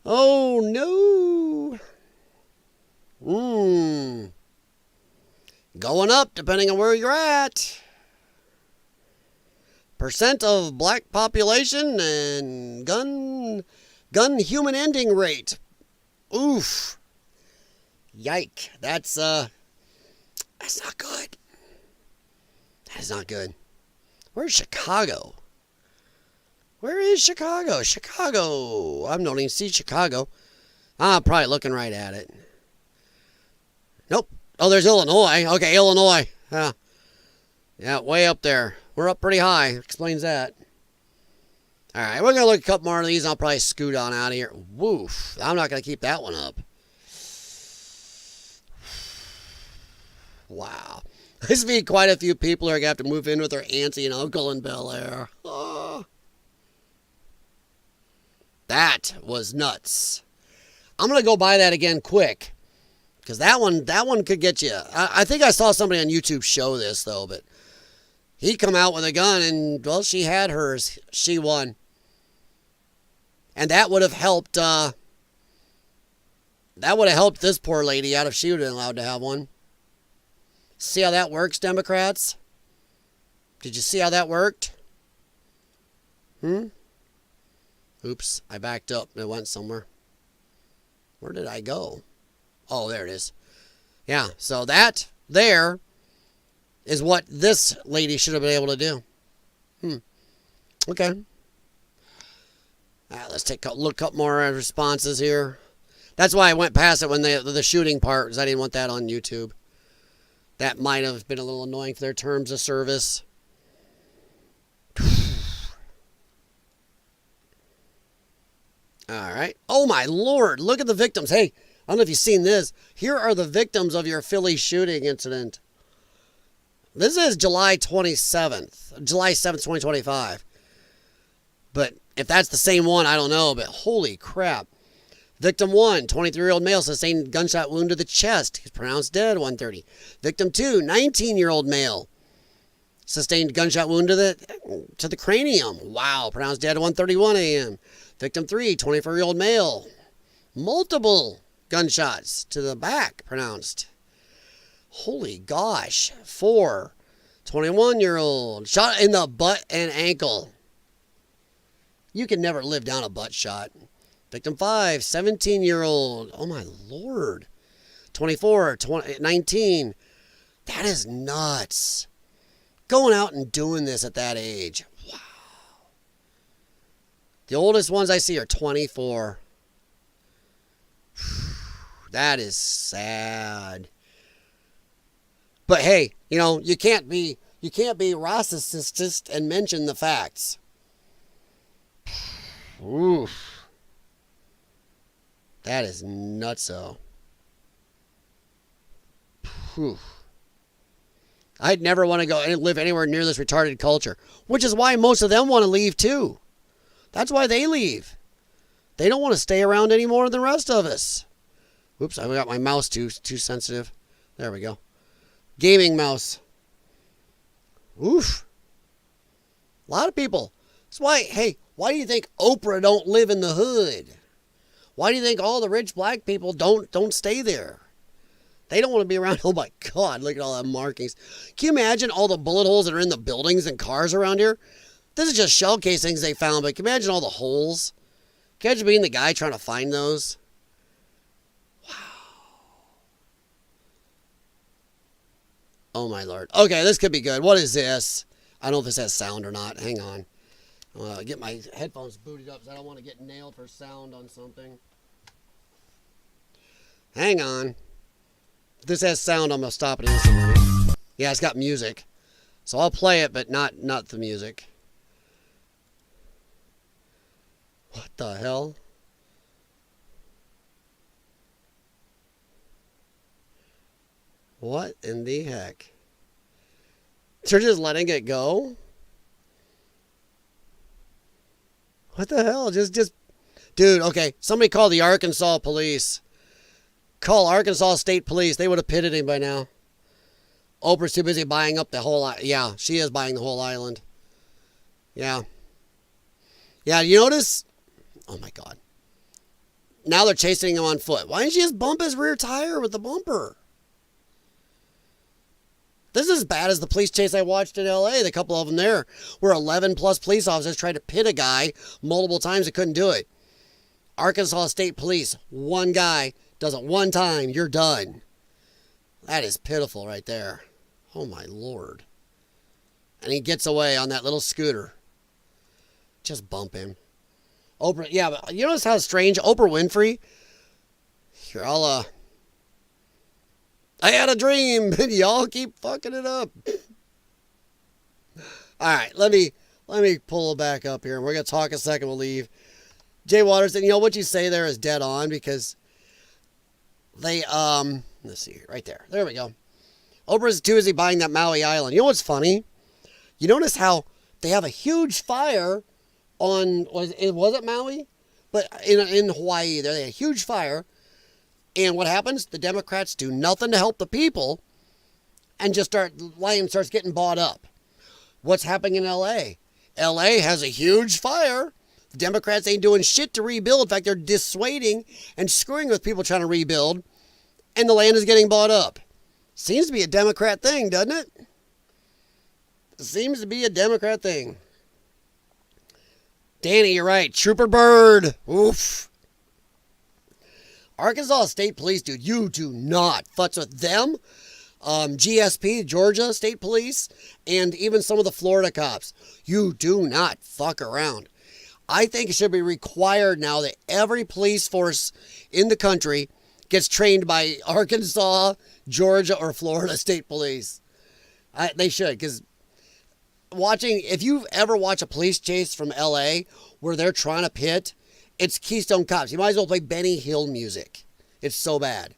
Oh no. Going up depending on where you're at. Percent of black population and gun human ending rate. Oof. Yike. That's not good. That is not good. Where's Chicago? Where is Chicago? Chicago. I don't even see Chicago. I'm probably looking right at it. Nope. Oh, there's Illinois. Okay, Illinois. Yeah, way up there. We're up pretty high. Explains that. All right, we're going to look at a couple more of these, and I'll probably scoot on out of here. Woof. I'm not going to keep that one up. Wow. There's going to be quite a few people who are going to have to move in with their auntie and uncle in Bel Air. Oh. That was nuts. I'm going to go buy that again quick. Because that one could get you. I think I saw somebody on YouTube show this, though. But he come out with a gun, and, well, she had hers. She won. And that would have helped. That would have helped this poor lady out if she would have been allowed to have one. See how that works, Democrats? Did you see how that worked? Oops, I backed up. It went somewhere. Where did I go? Oh, there it is. Yeah, so that there is what this lady should have been able to do. Okay. All right, let's take a look up more responses here. That's why I went past it when the shooting part, because I didn't want that on YouTube. That might have been a little annoying for their terms of service. All right. Oh, my Lord. Look at the victims. Hey, I don't know if you've seen this. Here are the victims of your Philly shooting incident. This is July 7th, 2025. But if that's the same one, I don't know. But holy crap. Victim 1, 23-year-old male, sustained gunshot wound to the chest. He's pronounced dead, 1:30. Victim 2, 19-year-old male, sustained gunshot wound to the cranium. Wow, pronounced dead, 1:31 a.m. Victim 3, 24-year-old male, multiple gunshots to the back, pronounced. Holy gosh. 4, 21-year-old, shot in the butt and ankle. You can never live down a butt shot. Victim 5, 17-year-old. Oh, my Lord. 24, 19. That is nuts. Going out and doing this at that age. Wow. The oldest ones I see are 24. That is sad. But hey, you can't be racist and mention the facts. Oof. That is nutso. Whew. I'd never want to go and live anywhere near this retarded culture, which is why most of them want to leave too. That's why they leave. They don't want to stay around any more than the rest of us. Oops, I got my mouse too sensitive. There we go. Gaming mouse. Oof. A lot of people. That's why, why do you think Oprah don't live in the hood? Why do you think all the rich black people don't stay there? They don't want to be around. Oh my God, look at all that markings. Can you imagine all the bullet holes that are in the buildings and cars around here? This is just shell casings they found, but can you imagine all the holes? Can you imagine being the guy trying to find those? Wow. Oh my Lord. Okay, this could be good. What is this? I don't know if this has sound or not. Hang on. Get my headphones booted up because I don't want to get nailed for sound on something. Hang on. If this has sound, I'm going to stop it instantly. Yeah, it's got music. So I'll play it, but not the music. What the hell? What in the heck? They're just letting it go? What the hell? Just, dude, okay. Somebody call the Arkansas police. Call Arkansas State Police. They would have pitted him by now. Oprah's too busy buying up the whole... Yeah, she is buying the whole island. Yeah. Yeah, you notice? Oh, my God. Now they're chasing him on foot. Why didn't she just bump his rear tire with the bumper? This is as bad as the police chase I watched in L.A., the couple of them there, where 11-plus police officers tried to pit a guy multiple times and couldn't do it. Arkansas State Police, one guy does it one time, you're done. That is pitiful right there. Oh, my Lord. And he gets away on that little scooter. Just bump him. Oprah, yeah, but you notice how strange Oprah Winfrey? Here, I had a dream, and y'all keep fucking it up. All right, let me pull it back up here. We're gonna talk a second. We'll leave. Jay Watterson, you know what you say there is dead on because they let's see right there. There we go. Oprah's too busy buying that Maui Island. You know what's funny? You notice how they have a huge fire on was it Maui? But in Hawaii, they had a huge fire. And what happens? The Democrats do nothing to help the people and just land starts getting bought up. What's happening in L.A.? L.A. has a huge fire. The Democrats ain't doing shit to rebuild. In fact, they're dissuading and screwing with people trying to rebuild. And the land is getting bought up. Seems to be a Democrat thing, doesn't it? Seems to be a Democrat thing. Danny, you're right. Trooper Bird. Oof. Arkansas State Police, dude, you do not futz with them. GSP, Georgia State Police, and even some of the Florida cops. You do not fuck around. I think it should be required now that every police force in the country gets trained by Arkansas, Georgia, or Florida State Police. They should, because if you ever watch a police chase from LA where they're trying to pit, it's Keystone Cops. You might as well play Benny Hill music. It's so bad.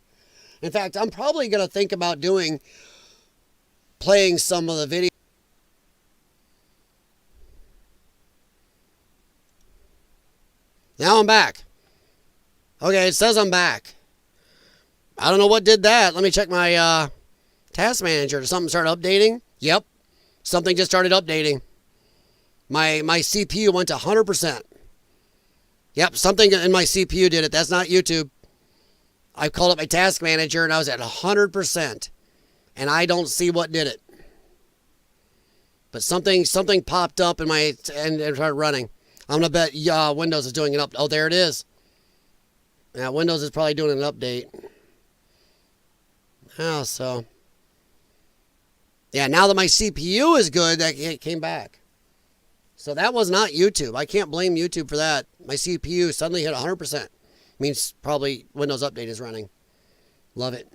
In fact, I'm probably going to think about playing some of the video. Now I'm back. Okay, it says I'm back. I don't know what did that. Let me check my task manager. Did something start updating? Yep. Something just started updating. My CPU went to 100%. Yep, something in my CPU did it. That's not YouTube. I called up my task manager and I was at 100%. And I don't see what did it. But something popped up in and started running. I'm going to bet Windows is doing an update. Oh, there it is. Yeah, Windows is probably doing an update. Oh, so. Yeah, now that my CPU is good, that came back. So that was not YouTube. I can't blame YouTube for that. My CPU suddenly hit 100%. Means probably Windows Update is running. Love it.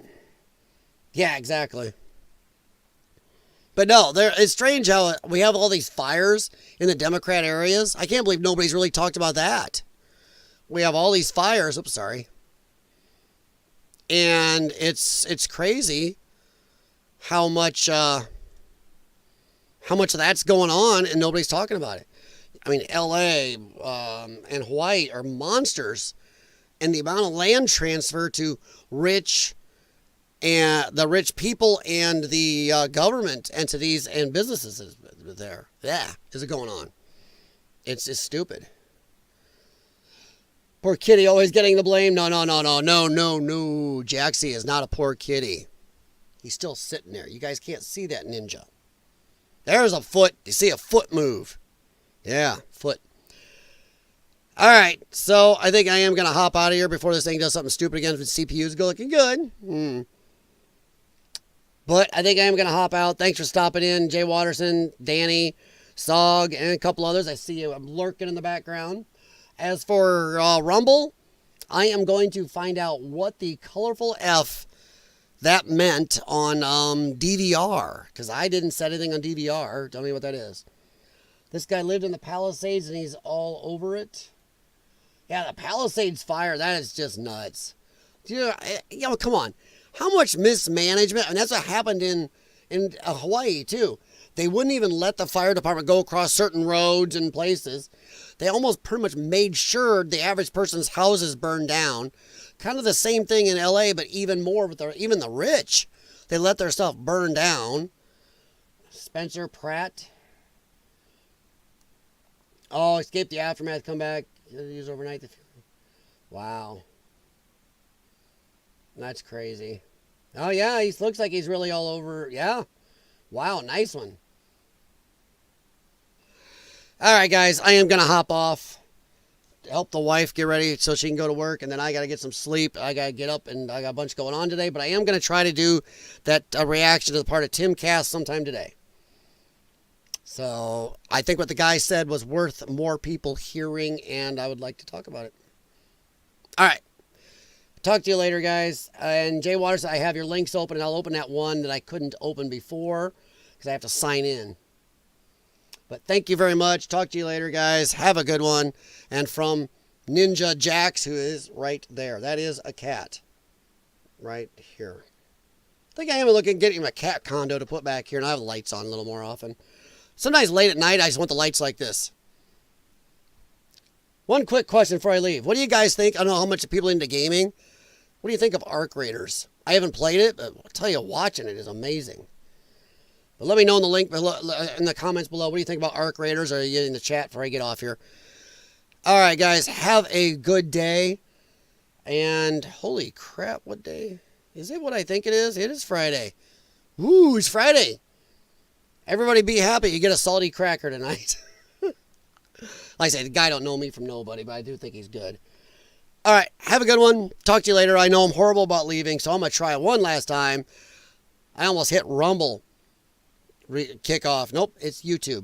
Yeah, exactly. But no, it's strange how we have all these fires in the Democrat areas. I can't believe nobody's really talked about that. We have all these fires. Oops, sorry. And it's crazy how much of that's going on and nobody's talking about it. I mean, L.A. And Hawaii are monsters, and the amount of land transfer to the rich people and the government entities and businesses is there. Yeah, is it going on? It's stupid. Poor kitty always getting the blame. No. Jaxie is not a poor kitty. He's still sitting there. You guys can't see that ninja. There's a foot. You see a foot move. Yeah, foot. All right, so I think I am going to hop out of here before this thing does something stupid again. With CPU's looking good. But I think I am going to hop out. Thanks for stopping in, Jay Watterson, Danny, Sog, and a couple others. I see you. I'm lurking in the background. As for Rumble, I am going to find out what the colorful F that meant on DVR, because I didn't set anything on DVR. Tell me what that is. This guy lived in the Palisades and he's all over it. Yeah, the Palisades fire, that is just nuts. Come on. How much mismanagement? And that's what happened in Hawaii too. They wouldn't even let the fire department go across certain roads and places. They almost pretty much made sure the average person's houses burned down. Kind of the same thing in LA, but even more with even the rich. They let their stuff burn down. Spencer Pratt. Oh, escape the aftermath, come back, use overnight. Wow. That's crazy. Oh, yeah, he looks like he's really all over. Yeah. Wow, nice one. All right, guys, I am going to hop off. Help the wife get ready so she can go to work, and then I got to get some sleep. I got to get up, and I got a bunch going on today, but I am going to try to do that reaction to the part of TimCast sometime today. So I think what the guy said was worth more people hearing, and I would like to talk about it. All right. Talk to you later, guys. And Jay Waters, I have your links open, and I'll open that one that I couldn't open before because I have to sign in. But thank you very much. Talk to you later, guys. Have a good one. And from Ninja Jax, who is right there. That is a cat right here. I think I am looking at getting a cat condo to put back here, and I have the lights on a little more often. Sometimes late at night, I just want the lights like this. One quick question before I leave. What do you guys think? I don't know how much people are into gaming. What do you think of Arc Raiders? I haven't played it, but I'll tell you, watching it is amazing. But let me know in the link below, in the comments below. What do you think about Arc Raiders? Or are you in the chat before I get off here? All right, guys. Have a good day. And holy crap, what day? Is it what I think it is? It is Friday. Woo, it's Friday. Everybody be happy. You get a salty cracker tonight. Like I say, the guy don't know me from nobody, but I do think he's good. All right, have a good one. Talk to you later. I know I'm horrible about leaving, so I'm going to try it one last time. I almost hit Rumble kickoff. Nope, it's YouTube.